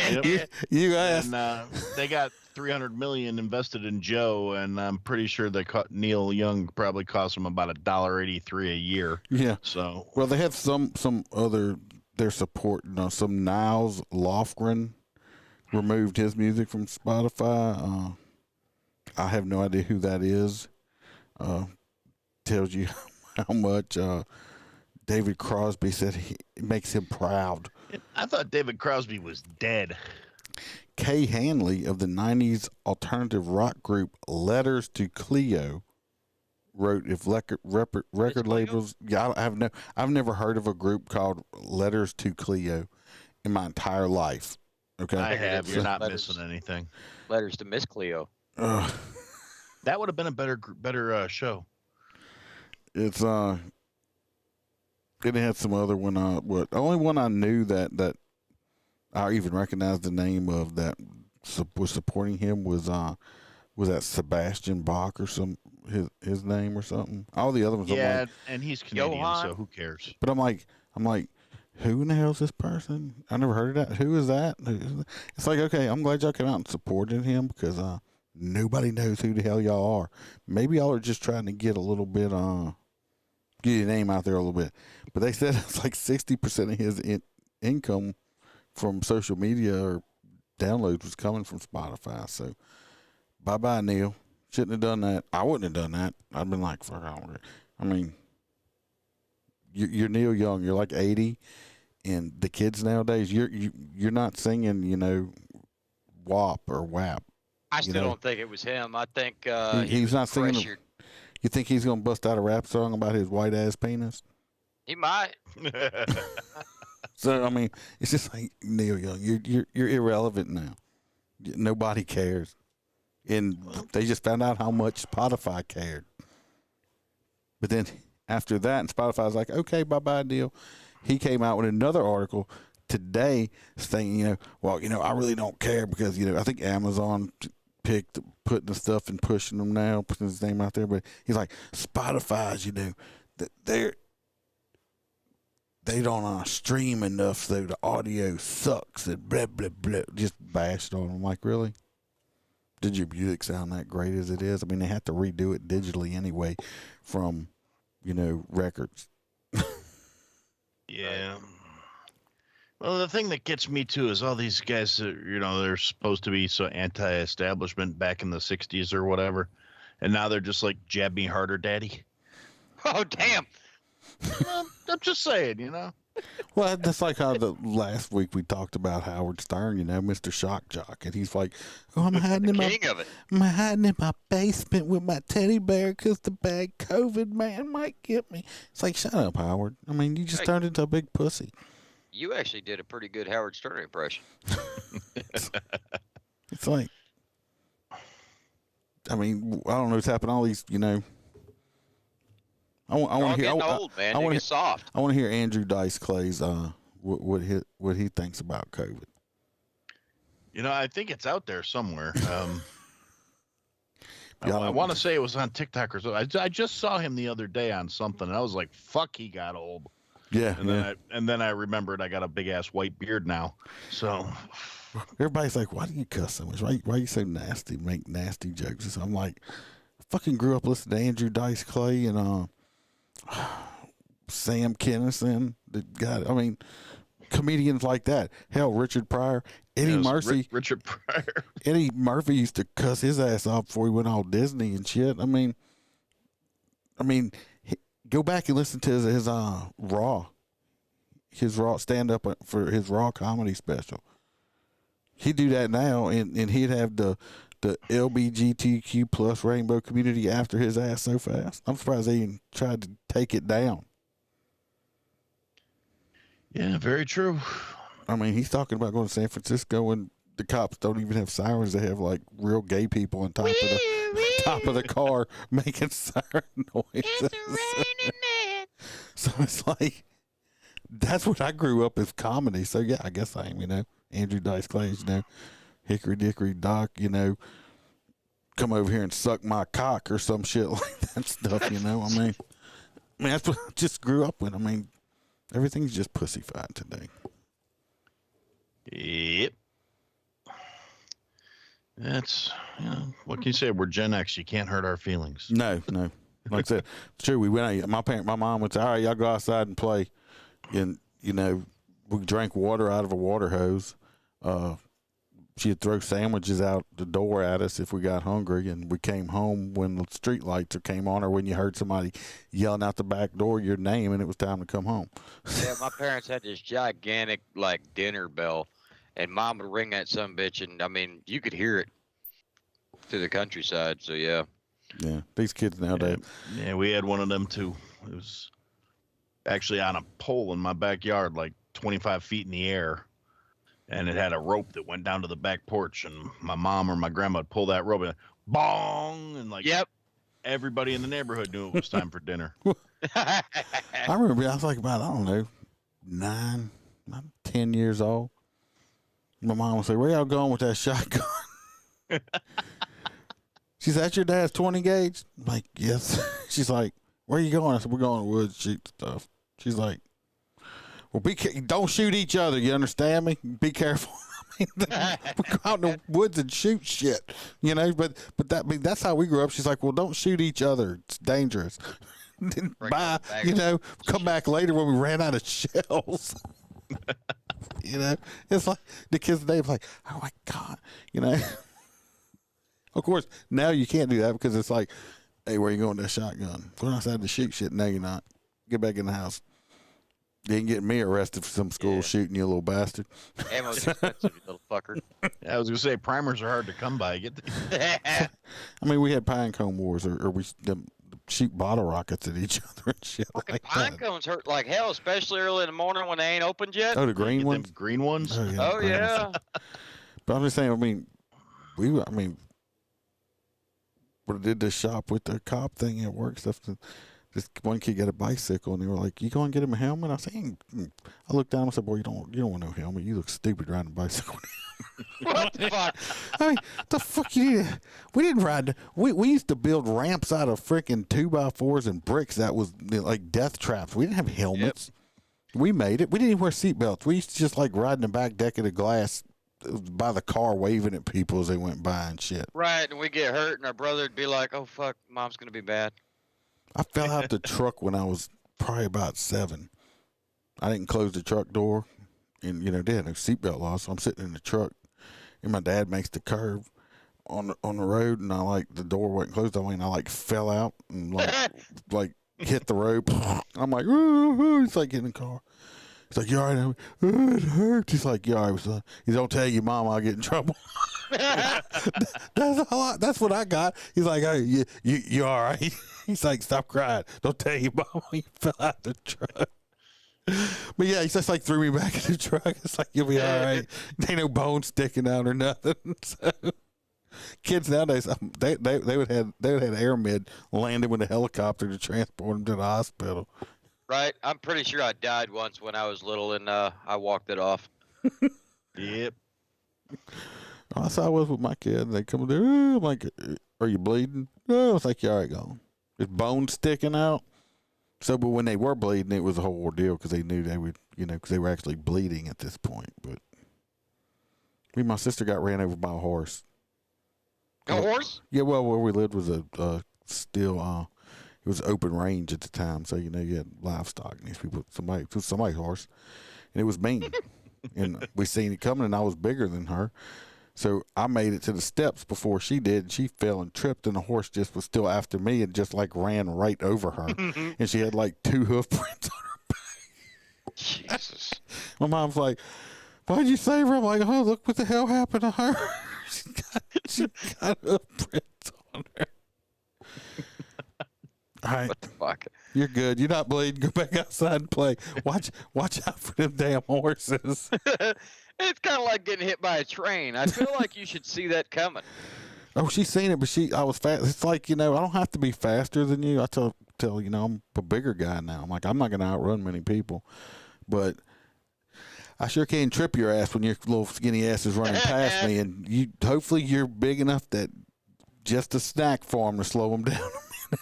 you asked. And they got $300 million invested in Joe, and I'm pretty sure Neil Young probably cost him about $1.83 a year. Yeah. So well, they have some other their support. Some Niles Lofgren removed his music from Spotify. I have no idea who that is. Tells you how much David Crosby said it makes him proud. I thought David Crosby was dead. Kay Hanley of the 90s alternative rock group Letters to Cleo wrote, if record labels, I've never heard of a group called Letters to Cleo in my entire life. Okay, I have. You're not missing anything. Letters to Miss Cleo. That would have been a better show. It's it had some other one. The only one I knew that I even recognized the name of that was supporting him was that Sebastian Bach or his name or something. All the other ones, Yeah, I'm like, and he's Canadian, Johan. so who cares? but I'm like, who in the hell is this person? I never heard of that. Who is that? It's like, okay, I'm glad y'all came out and supported him because nobody knows who the hell y'all are. Maybe y'all are just trying to get a little bit get your name out there a little bit. But they said it's like 60% of his income from social media or downloads was coming from Spotify. So bye-bye, Neil. Shouldn't have done that. I wouldn't have done that. I'd been like, fuck, I mean, you're Neil Young. You're like 80, and the kids nowadays, you're not singing, WAP or WAP. I still don't think it was him. I think He's not singing. pressured. You think he's gonna bust out a rap song about his white ass penis? He might. So I mean, it's just like Neil Young. You're irrelevant now. Nobody cares, and they just found out how much Spotify cared. But then after that, and Spotify's like, okay, bye Neil. He came out with another article today saying, I really don't care because I think Amazon putting the stuff and pushing them now, putting his name out there. But he's like, Spotify's, they don't stream enough, so the audio sucks and blah blah blah. Just bashed on them. Like, really? Did your music sound that great as it is? I mean, they have to redo it digitally anyway, from records. Yeah. Well, the thing that gets me too is all these guys that, they're supposed to be so anti-establishment back in the 60s or whatever. And now they're just like, jab me harder, daddy. Oh, damn. I'm just saying, Well, that's like how the last week we talked about Howard Stern, Mr. Shock Jock. And he's like, oh, I'm hiding in my basement with my teddy bear because the bad COVID man might get me. It's like, shut up, Howard. I mean, you just turned into a big pussy. You actually did a pretty good Howard Stern impression. It's like, I mean, I don't know what's happened. All these, I want to hear. Old, man. I want to soft. I want to hear Andrew Dice Clay's what he thinks about COVID. I think it's out there somewhere. I want to say it was on TikTok or so. I just saw him the other day on something, and I was like, "Fuck, he got old." Yeah, and then I remembered I got a big ass white beard now. So everybody's like, "Why do you cuss so much? Why are you so nasty? Make nasty jokes?" So I'm like, I fucking grew up listening to Andrew Dice Clay and Sam Kinison. I mean, comedians like that. Hell, Richard Pryor, Eddie Murphy. Richard Pryor. Eddie Murphy used to cuss his ass off before he went all Disney and shit. I mean, go back and listen to his Raw stand up for his Raw comedy special. He'd do that now, and he'd have the LGBTQ plus rainbow community after his ass so fast. I'm surprised they even tried to take it down. Yeah, very true. I mean, he's talking about going to San Francisco and the cops don't even have sirens. They have like real gay people on top of the car making siren noises. So it's like, that's what I grew up as comedy. So yeah, I guess I am, Andrew Dice Clay, Hickory Dickory Doc, come over here and suck my cock or some shit like that stuff, I mean, that's what I just grew up with. I mean, everything's just pussified today. Yep. That's, what can you say? We're Gen X. You can't hurt our feelings. No. Like I said, it's true. We went out. My mom would say, all right, y'all go outside and play. And, we drank water out of a water hose. She'd throw sandwiches out the door at us if we got hungry. And we came home when the street lights came on, or when you heard somebody yelling out the back door your name and it was time to come home. Yeah, my parents had this gigantic, dinner bell. And Mom would ring that sumbitch, and, I mean, you could hear it through the countryside, so yeah. Yeah, these kids nowadays. Yeah, we had one of them, too. It was actually on a pole in my backyard, 25 feet in the air. And it had a rope that went down to the back porch, and my mom or my grandma would pull that rope, and bong! And, yep. Everybody in the neighborhood knew it was time for dinner. I remember I was about, I don't know, 9, 10 years old. My mom would say, where y'all going with that shotgun? She said, that's your dad's 20 gauge? I'm like, yes. She's like, where you going? I said, we're going to the woods, shoot stuff. She's like, well, don't shoot each other. You understand me? Be careful. I mean, we go out in the woods and shoot shit, but that's how we grew up. She's like, well, don't shoot each other. It's dangerous. Bye. Come back later when we ran out of shells. It's like the kids today are like, oh my God, Of course, now you can't do that because it's like, hey, where you going with that shotgun? Going outside to shoot shit. No, you're not. Get back in the house. You ain't getting me arrested for some school shooting, you little bastard. Ammo's expensive, you little fucker. I was going to say, primers are hard to come by. I mean, we had pine cone wars, or we shoot bottle rockets at each other and shit like pine that. cones hurt like hell, especially early in the morning when they ain't opened yet. Oh, the green ones? Green ones? Oh, yeah. But I'm just saying, when I did this shop with the cop thing at work stuff, this one kid got a bicycle and they were like, you going to get him a helmet? I said, I looked down and said, boy, you don't want no helmet. You look stupid riding a bicycle. What the fuck? I mean, the fuck you need? We didn't ride. We used to build ramps out of freaking 2x4s and bricks that was like death traps. We didn't have helmets. Yep. We made it. We didn't even wear seatbelts. We used to just ride in the back deck of the glass by the car waving at people as they went by and shit. Right, and we get hurt and our brother would be like, oh fuck, mom's going to be bad. I fell out the truck when I was probably about 7. I didn't close the truck door, and they had no seatbelt law, so I'm sitting in the truck, and my dad makes the curve on the road, and the door wasn't closed. I fell out and hit the road. I'm like, ooh. He's like, get in the car. He's like, you all right? It hurts. He's like, you all right, son? He don't tell you, mom, I'll get in trouble. That's what I got. He's like, hey, you all right? He's like, stop crying. Don't tell you, mom, you fell out the truck. But yeah, he just threw me back in the truck. It's like, you'll be all right. There ain't no bone sticking out or nothing. So, kids nowadays, they would have airmen landing with a helicopter to transport them to the hospital. Right, I'm pretty sure I died once when I was little, and I walked it off. Yep. That's how I was with my kids. They come there, I'm like, are you bleeding? Oh, I was like, you all right, go. There's bones sticking out. So, but when they were bleeding, it was a whole ordeal because they knew they would, because they were actually bleeding at this point. But me and my sister got ran over by a horse. A horse? Yeah, well, where we lived was still, it was open range at the time. So, you had livestock and these people, it was somebody's horse. And it was mean. And we seen it coming and I was bigger than her. So I made it to the steps before she did. And she fell and tripped, and the horse just was still after me and just ran right over her. And she had 2 hoof prints on her back. Jesus. My mom's like, why'd you save her? I'm like, oh, look what the hell happened to her. she got hoof prints on her. All right. What the fuck? You're good. You're not bleeding. Go back outside and play. Watch out for them damn horses. It's kind of like getting hit by a train. I feel like you should see that coming. Oh, she's seen it, but I was fast. It's like, I don't have to be faster than you. I tell I'm a bigger guy now. I'm like, I'm not going to outrun many people, but I sure can trip your ass when your little skinny ass is running past me, and hopefully you're big enough that just a snack for him to slow him down.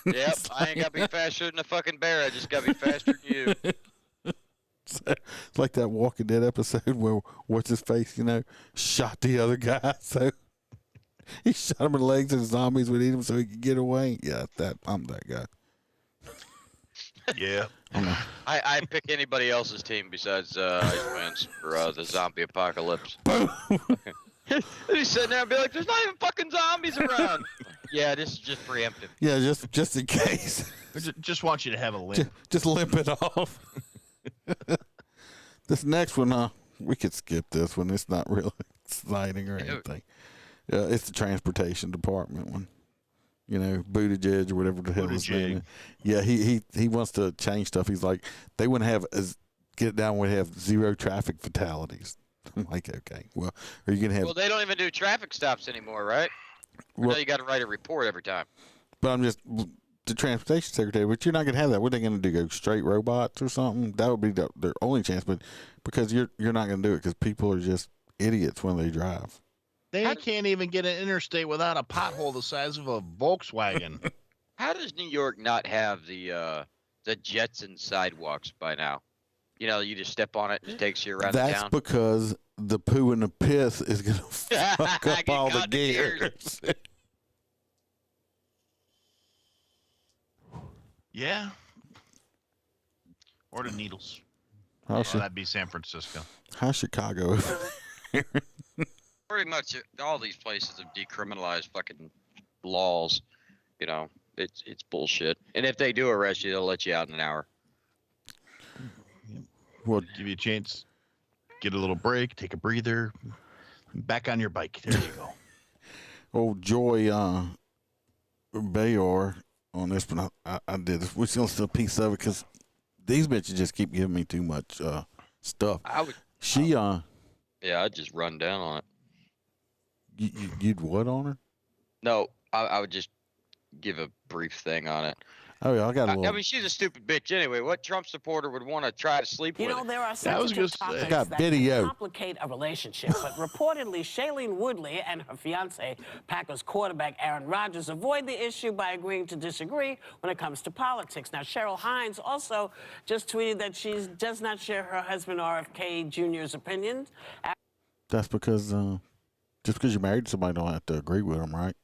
Yep, I ain't got to be faster than a fucking bear. I just got to be faster than you. It's like that Walking Dead episode where what's his face, shot the other guy. So he shot him in the legs, and the zombies would eat him so he could get away. Yeah, I'm that guy. Yeah. I pick anybody else's team besides Iceman's for the zombie apocalypse. He's sitting there and be like, "There's not even fucking zombies around." Yeah, this is just preemptive. Yeah, just in case. Just want you to have a limp. Just limp it off. This next one, we could skip this one. It's not really exciting or anything. It's the transportation department one. Buttigieg or whatever the hell his name is. Yeah, he wants to change stuff. He's like, they wouldn't have get it down. Would have 0 traffic fatalities. I'm like, okay, well, are you gonna have? Well, they don't even do traffic stops anymore, right? No, you got to write a report every time. But I'm just the transportation secretary. But you're not gonna have that. What are they gonna do? Go straight robots or something? That would be their only chance. But because you're not gonna do it because people are just idiots when they drive. They can't even get an interstate without a pothole the size of a Volkswagen. How does New York not have the Jetson sidewalks by now? You just step on it, it takes you around the town. That's because the poo and the piss is going to fuck up all the gears. Yeah. Or the needles. That'd be San Francisco. How's Chicago? Pretty much all these places have decriminalized fucking laws. It's bullshit. And if they do arrest you, they'll let you out in an hour. Well, give you a chance, get a little break, take a breather, back on your bike. There you go. Old Joy Bayor on this one. I did this. We're still a piece of it because these bitches just keep giving me too much stuff. Yeah, I'd just run down on it. You'd what on her? No, I would just give a brief thing on it. Oh, yeah, I got a little. I mean, she's a stupid bitch anyway. What Trump supporter would want to try to sleep with her? There are sensitive topics that can complicate a relationship, but reportedly, Shailene Woodley and her fiancé, Packers quarterback Aaron Rodgers, avoid the issue by agreeing to disagree when it comes to politics. Now, Cheryl Hines also just tweeted that she does not share her husband RFK Jr.'s opinions. That's because just because you're married to somebody, don't have to agree with them, right?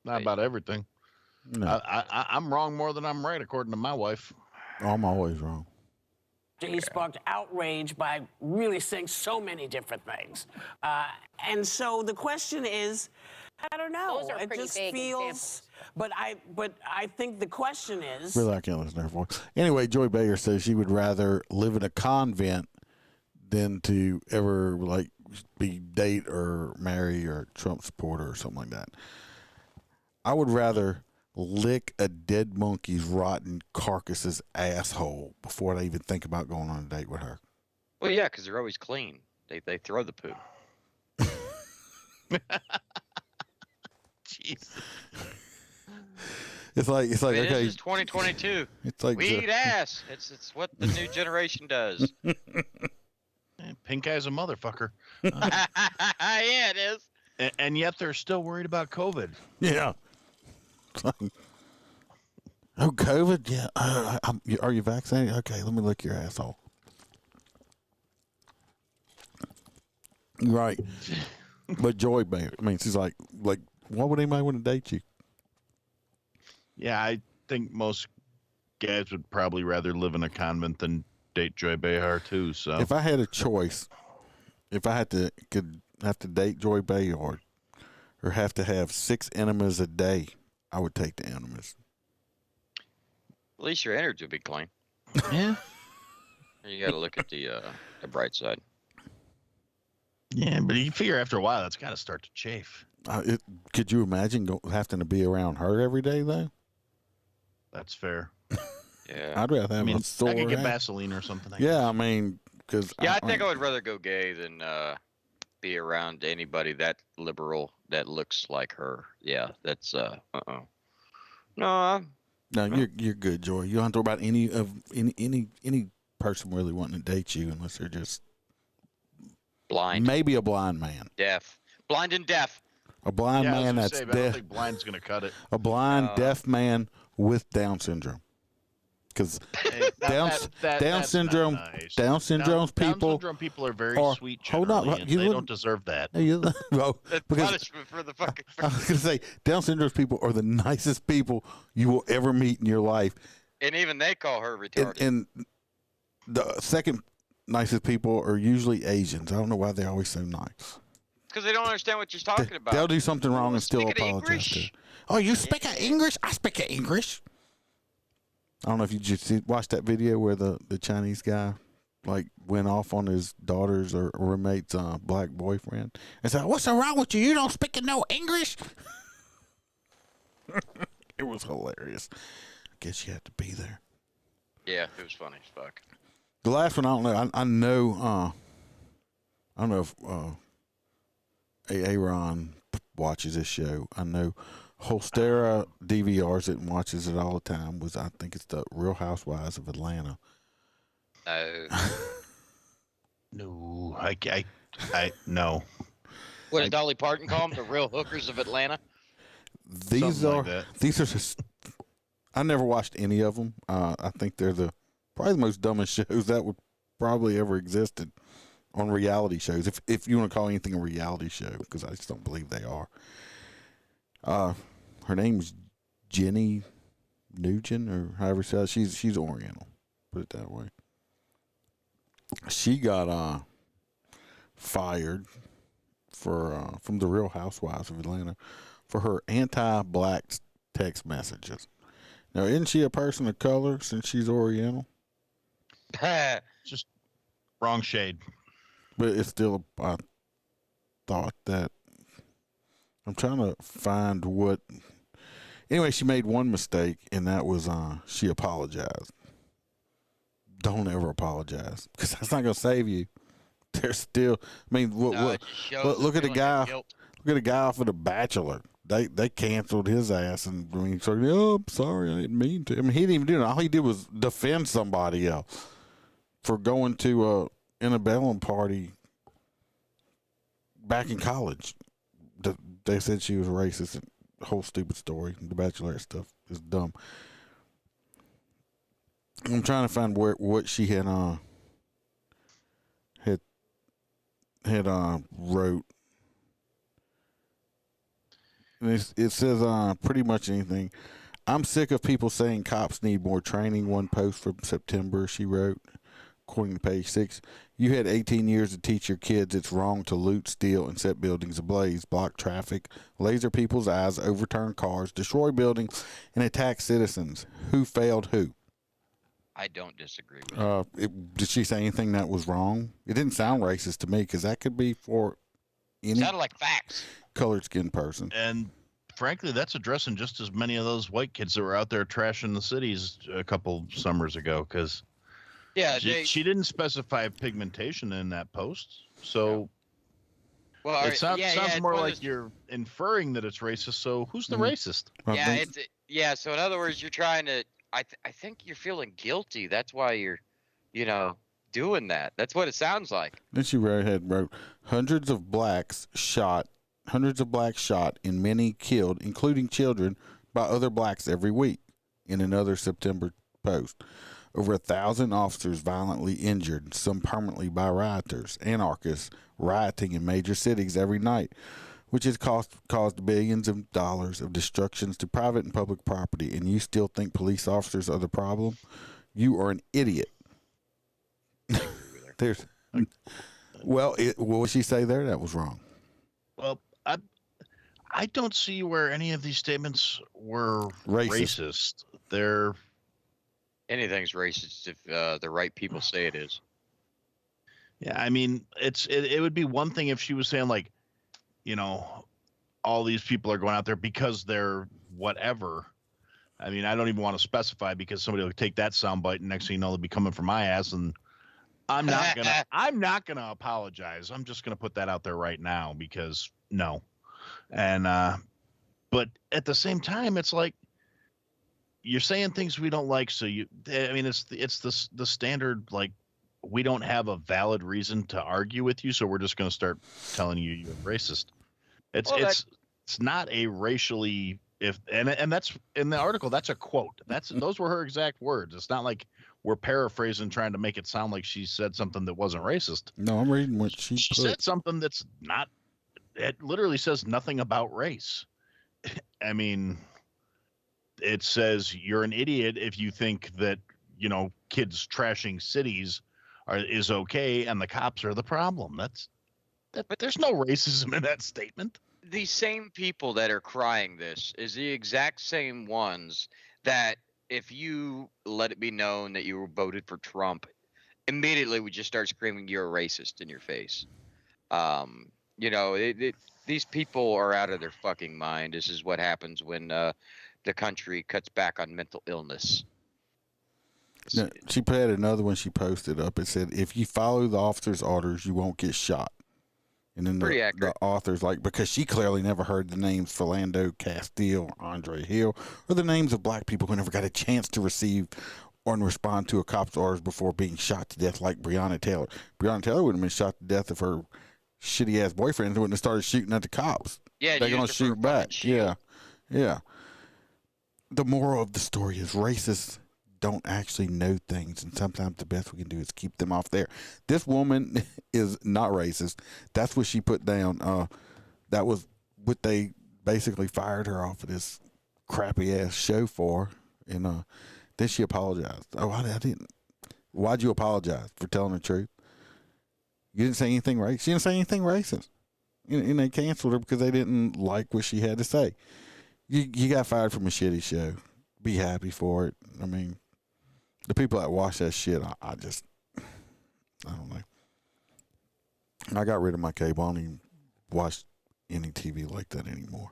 Not about everything. No. I'm wrong more than I'm right, according to my wife. Oh, I'm always wrong. He sparked outrage by really saying so many different things. And so the question is, I don't know. Those are it pretty just big feels, but I think the question is. Really, I can't listen to her voice. Anyway, Joy Bayer says she would rather live in a convent than to ever date or marry or Trump supporter or something like that. I would rather lick a dead monkey's rotten carcass's asshole before I even think about going on a date with her. Well, yeah, because they're always clean. They throw the poo. Jesus. It's like okay. This is 2022. It's like we eat ass. It's what the new generation does. Pink eye's a motherfucker. Yeah, it is. And yet they're still worried about COVID. Yeah. Oh, COVID? Yeah. Are you vaccinated? Okay, let me lick your asshole. Right. But Joy, she's like, why would anybody want to date you? Yeah, I think most guys would probably rather live in a convent than date Joy Behar too. So if I had a choice, if I could have to date Joy Behar or have to have 6 enemas a day, I would take the enemas. At least your innards would be clean. Yeah. You got to look at the bright side. Yeah, but you figure after a while that's got to start to chafe. Could you imagine having to be around her every day though? That's fair. Yeah. I'd rather have a sore I could get hand. Vaseline or something. Yeah, I mean, because Yeah, I think I would rather go gay than be around anybody that liberal that looks like her. Yeah, that's No, no, you're good, Joy. You don't have to worry about any person really wanting to date you unless they're just blind, maybe a blind man, deaf, blind and deaf. a blind I was man gonna that's say, but I don't deaf, think blind's gonna cut it. a blind deaf man with Down syndrome. Because Down that's syndrome, not nice. Down syndrome's people, Down syndrome people are very sweet. Hold on, generally, and you they wouldn't- don't deserve that. well, because Punishment for the fucking. I was gonna say Down syndrome's people are the nicest people you will ever meet in your life, And even they call her retarded. and the second nicest people are usually Asians. I don't know why they're always so nice. Because they don't understand what you're talking about. They'll do something wrong and still Speaking of apologize to. English. Oh, you speak English? I speak English. I don't know if you just watched that video where the Chinese guy like went off on his daughter's or roommate's black boyfriend and said, "What's wrong with you? You don't speak no English." It was hilarious. I guess you had to be there. Yeah, it was funny as fuck. The last one, I don't know. I don't know if Aaron watches this show. I know Holstera DVRs it and watches it all the time. I think it's the Real Housewives of Atlanta. No, I no. What did Dolly Parton call them? The real hookers of Atlanta? These Something are like that. these are just. I never watched any of them. I think they're probably the most dumbest shows that would probably ever existed on reality shows. If you want to call anything a reality show, because I just don't believe they are. Her name's Jenny Nugent, or however she says. She's Oriental. Put it that way. She got fired from the Real Housewives of Atlanta for her anti-black text messages. Now, isn't she a person of color since she's Oriental? Just wrong shade. But it's still, I thought that, I'm trying to find what, anyway, she made one mistake, and that was she apologized. Don't ever apologize, because that's not going to save you. There's still, I mean, look at a guy, look at a guy off of The Bachelor. They canceled his ass, and I mean, he started, oh, I'm sorry, I didn't mean to. I mean, he didn't even do it. All he did was defend somebody else for going to a antebellum party back in college. They said she was racist. And the whole stupid story. The Bachelorette stuff is dumb. I'm trying to find what she had wrote. And it says pretty much anything. I'm sick of people saying cops need more training. One post from September, she wrote, according to page 6. You had 18 years to teach your kids it's wrong to loot, steal, and set buildings ablaze, block traffic, laser people's eyes, overturn cars, destroy buildings, and attack citizens. Who failed who? I don't disagree with Did she say anything that was wrong? It didn't sound racist to me, because that could be for any Sounded like facts. colored skinned person. And frankly, that's addressing just as many of those white kids that were out there trashing the cities a couple summers ago, because Yeah, she didn't specify pigmentation in that post. So well, it sounds it's more one of like those- you're inferring that it's racist. So who's the racist? Yeah, so in other words, you're trying to. I think you're feeling guilty. That's why you're, doing that. That's what it sounds like. Then she wrote, hundreds of blacks shot, and many killed, including children, by other blacks every week. In another September post, over 1,000 officers violently injured, some permanently by rioters, anarchists rioting in major cities every night, which has caused billions of dollars of destructions to private and public property, and you still think police officers are the problem? You are an idiot. What would she say there? That was wrong. Well, I don't see where any of these statements were racist. They're Anything's racist if the right people say it is. Yeah, I mean, it would be one thing if she was saying like, all these people are going out there because they're whatever. I mean, I don't even want to specify because somebody will take that soundbite and next thing you know, they'll be coming for my ass, and I'm not gonna apologize. I'm just gonna put that out there right now because no. And but at the same time, it's like you're saying things we don't like, so it's the standard, like, we don't have a valid reason to argue with you, so we're just gonna start telling you you're racist. It's not a racially and that's in the article, that's a quote. Those were her exact words. It's not like we're paraphrasing trying to make it sound like she said something that wasn't racist. No, I'm reading what she said something that's not. It literally says nothing about race. I mean, it says you're an idiot if you think that, kids trashing cities is okay and the cops are the problem. But there's no racism in that statement. The same people that are crying this is the exact same ones that if you let it be known that you were voted for Trump, immediately we just start screaming you're a racist in your face. These people are out of their fucking mind. This is what happens when the country cuts back on mental illness. Now, she had another one she posted up. It said, if you follow the officer's orders, you won't get shot. And then the author's like, because she clearly never heard the names Philando Castile, Andre Hill, or the names of black people who never got a chance to receive or respond to a cop's orders before being shot to death, like Breonna Taylor. Breonna Taylor would have been shot to death if her shitty ass boyfriend wouldn't have started shooting at the cops. Yeah, they're gonna shoot back. Yeah. The moral of the story is racists don't actually know things, and sometimes the best we can do is keep them off there. This woman is not racist. That's what she put down. That was what they basically fired her off of this crappy ass show for, and then she apologized. Oh, I didn't. Why'd you apologize? For telling the truth? You didn't say anything racist. She didn't say anything racist. And they canceled her because they didn't like what she had to say. You got fired from a shitty show. Be happy for it. I mean, the people that watch that shit, I don't know. I got rid of my cable. I don't even watch any TV like that anymore.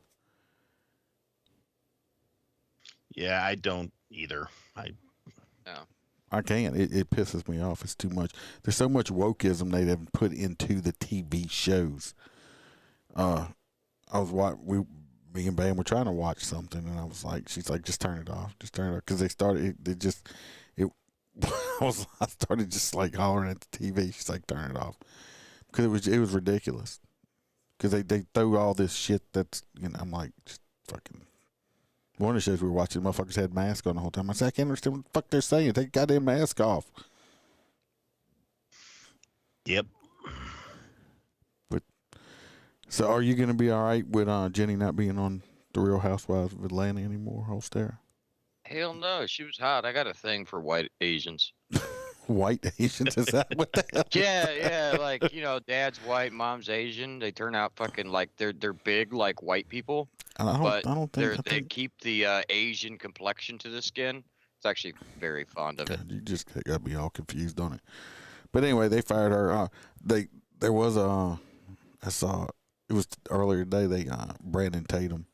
Yeah, I don't either. I can't. It pisses me off. It's too much. There's so much wokeism they haven't put into the TV shows. Me and Bam were trying to watch something, and I was like, she's like, just turn it off. Just turn it off. Because they started, I started just like hollering at the TV. She's like, turn it off. Because it was ridiculous. Because they throw all this shit that's, I'm like, just fucking. One of the shows we were watching, motherfuckers had masks on the whole time. I said, I can't understand what the fuck they're saying. Take the goddamn mask off. Yep. So are you going to be all right with Jenny not being on The Real Housewives of Atlanta anymore, Holster? Hell no, she was hot. I got a thing for white Asians. White Asians? Is that what the hell? Yeah, like, dad's white, mom's Asian. They turn out fucking like they're big like white people. They keep the Asian complexion to the skin. It's actually very fond of it. You just got me all confused on it. But anyway, they fired her. There was I saw it was earlier today. Brandon Tatum.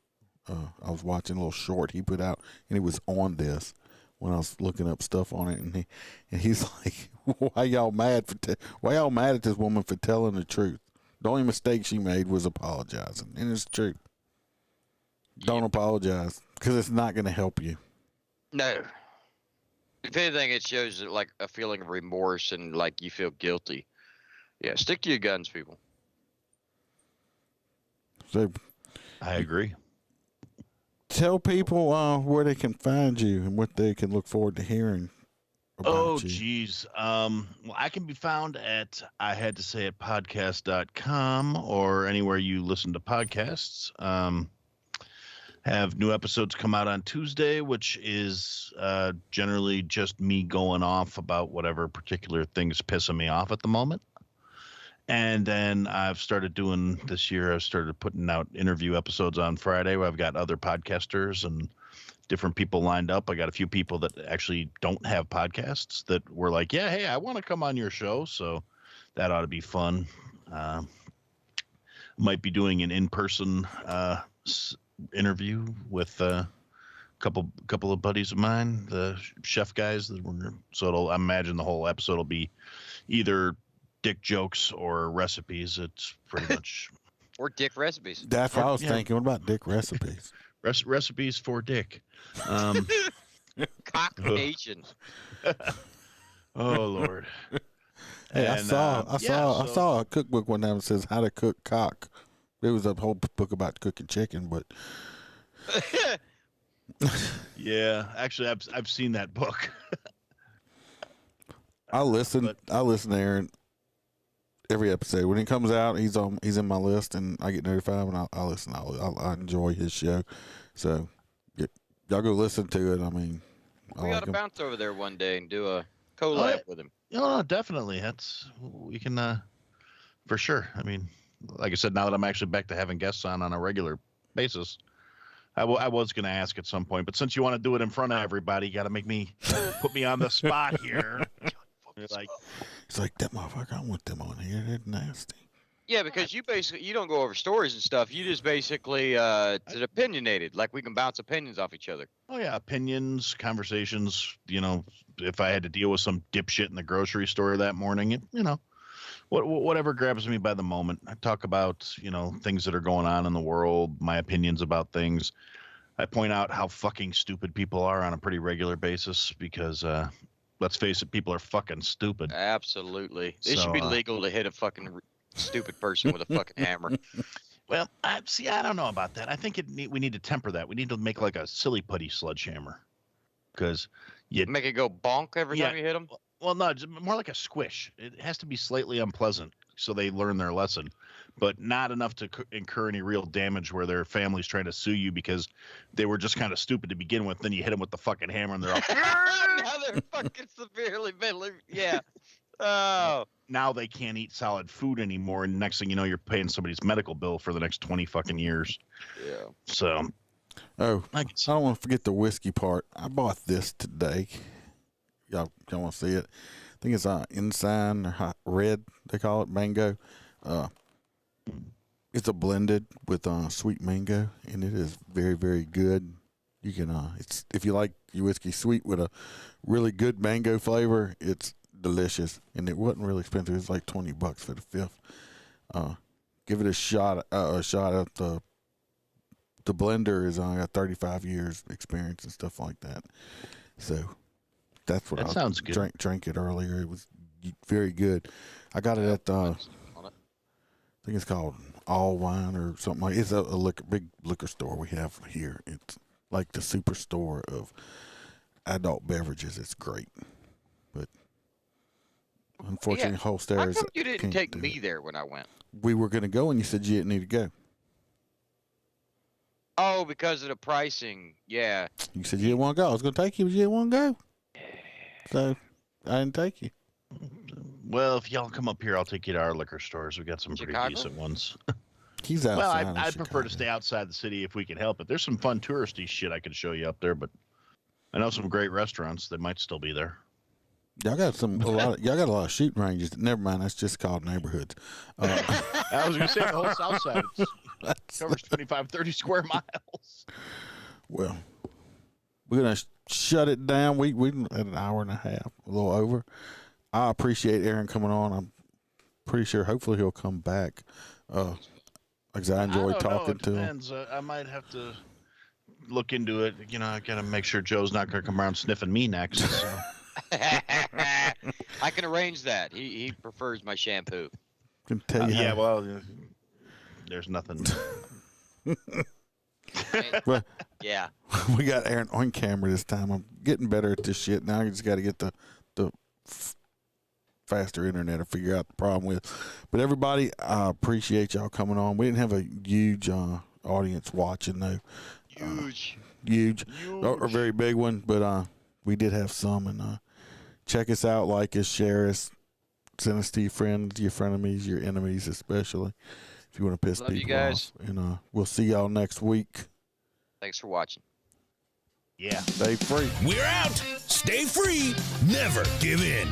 I was watching a little short he put out, and he was on this when I was looking up stuff on it, and he's like, "Why y'all mad at this woman for telling the truth? The only mistake she made was apologizing, and it's true. Don't apologize because it's not going to help you." No. If anything, it shows like a feeling of remorse and like you feel guilty. Yeah, stick to your guns, people. So, I agree. Tell people where they can find you and what they can look forward to hearing about you. Geez. Well, I can be found at ihadtosayitpodcast.com or anywhere you listen to podcasts. Have new episodes come out on Tuesday, which is generally just me going off about whatever particular thing's pissing me off at the moment. And then I've started doing this year, I've started putting out interview episodes on Friday where I've got other podcasters and different people lined up. I got a few people that actually don't have podcasts that were like, yeah, hey, I want to come on your show. So that ought to be fun. Might be doing an in-person interview with couple of buddies of mine, the chef guys that were. So I imagine the whole episode will be either dick jokes or recipes. It's pretty much. Or dick recipes. That's what I was thinking. What about dick recipes? Recipes for dick. Cock Nation. Oh Lord. Hey, And, I saw a cookbook one time that says how to cook cock. There was a whole book about cooking chicken, but yeah, actually, I've seen that book. I listen to Aaron every episode when it comes out. He's in my list, and I get notified when I listen. I enjoy his show, so y'all go listen to it. I mean, We got to bounce over there one day and do a collab with him. No, definitely. We can for sure. I mean, like I said, now that I'm actually back to having guests on a regular basis, I was going to ask at some point, but since you want to do it in front of everybody, you got to put me on the spot here. It's like that motherfucker. I want them on here. They're nasty. Yeah, because you don't go over stories and stuff. You just basically it's opinionated. Like we can bounce opinions off each other. Oh yeah, opinions, conversations. You know, if I had to deal with some dipshit in the grocery store that morning, whatever grabs me by the moment. I talk about things that are going on in the world, my opinions about things. I point out how fucking stupid people are on a pretty regular basis because let's face it, people are fucking stupid. Absolutely, it should be legal to hit a fucking stupid person with a fucking hammer. Well, I don't know about that. I think we need to temper that. We need to make like a silly putty sledgehammer, because you make it go bonk every time you hit them. Well, no, just more like a squish. It has to be slightly unpleasant so they learn their lesson, but not enough to incur any real damage where their family's trying to sue you because they were just kind of stupid to begin with. Then you hit them with the fucking hammer and they're all now they're fucking severely mentally. Yeah. Oh. Now they can't eat solid food anymore, and next thing you know, you're paying somebody's medical bill for the next 20 fucking years. Yeah. So. Oh, I don't want to forget the whiskey part. I bought this today. Y'all want to see it? I think it's Ensign or hot red. They call it mango. It's a blended with sweet mango, and it is very, very good. You can it's if you like your whiskey sweet with a really good mango flavor, it's delicious, and it wasn't really expensive. It was like $20 for the fifth. Give it a shot. A shot at the blender is got 35 years experience and stuff like that. So that's what I sounds good. Drank it earlier. It was very good. I got it at I think it's called All Wine or something like. It's a big liquor store we have here. It's like the superstore of adult beverages. It's great, but unfortunately, Holsters. How come you didn't take me there when I went? We were going to go, and you said you didn't need to go. Oh, because of the pricing. Yeah. You said you didn't want to go. I was going to take you, but you didn't want to go. So I didn't take you. Well, if y'all come up here, I'll take you to our liquor stores. We got some pretty decent ones. He's outside. Well, I'd prefer to stay outside the city if we can help it. There's some fun touristy shit I could show you up there, but I know some great restaurants that might still be there. Y'all got y'all got a lot of shooting ranges. Never mind, that's just called neighborhoods. I was going to say the whole south side covers 25, 30 square miles. Well, we're going to shut it down. We at an hour and a half, a little over. I appreciate Aaron coming on. I'm pretty sure hopefully he'll come back. Because I enjoy talking to him. I might have to look into it. I got to make sure Joe's not going to come around sniffing me next. So. I can arrange that. He prefers my shampoo. Can tell you yeah, well, there's nothing. Well, yeah. We got Aaron on camera this time. I'm getting better at this shit. Now I just got to get the faster internet to figure out the problem with. But everybody, I appreciate y'all coming on. We didn't have a huge audience watching though. Huge. Or a very big one, but we did have some. And check us out, like us, share us, send us to your friends, your frenemies, your enemies especially, if you want to piss Love people you guys. off. And we'll see y'all next week. Thanks for watching. Yeah. Stay free. We're out. Stay free. Never give in.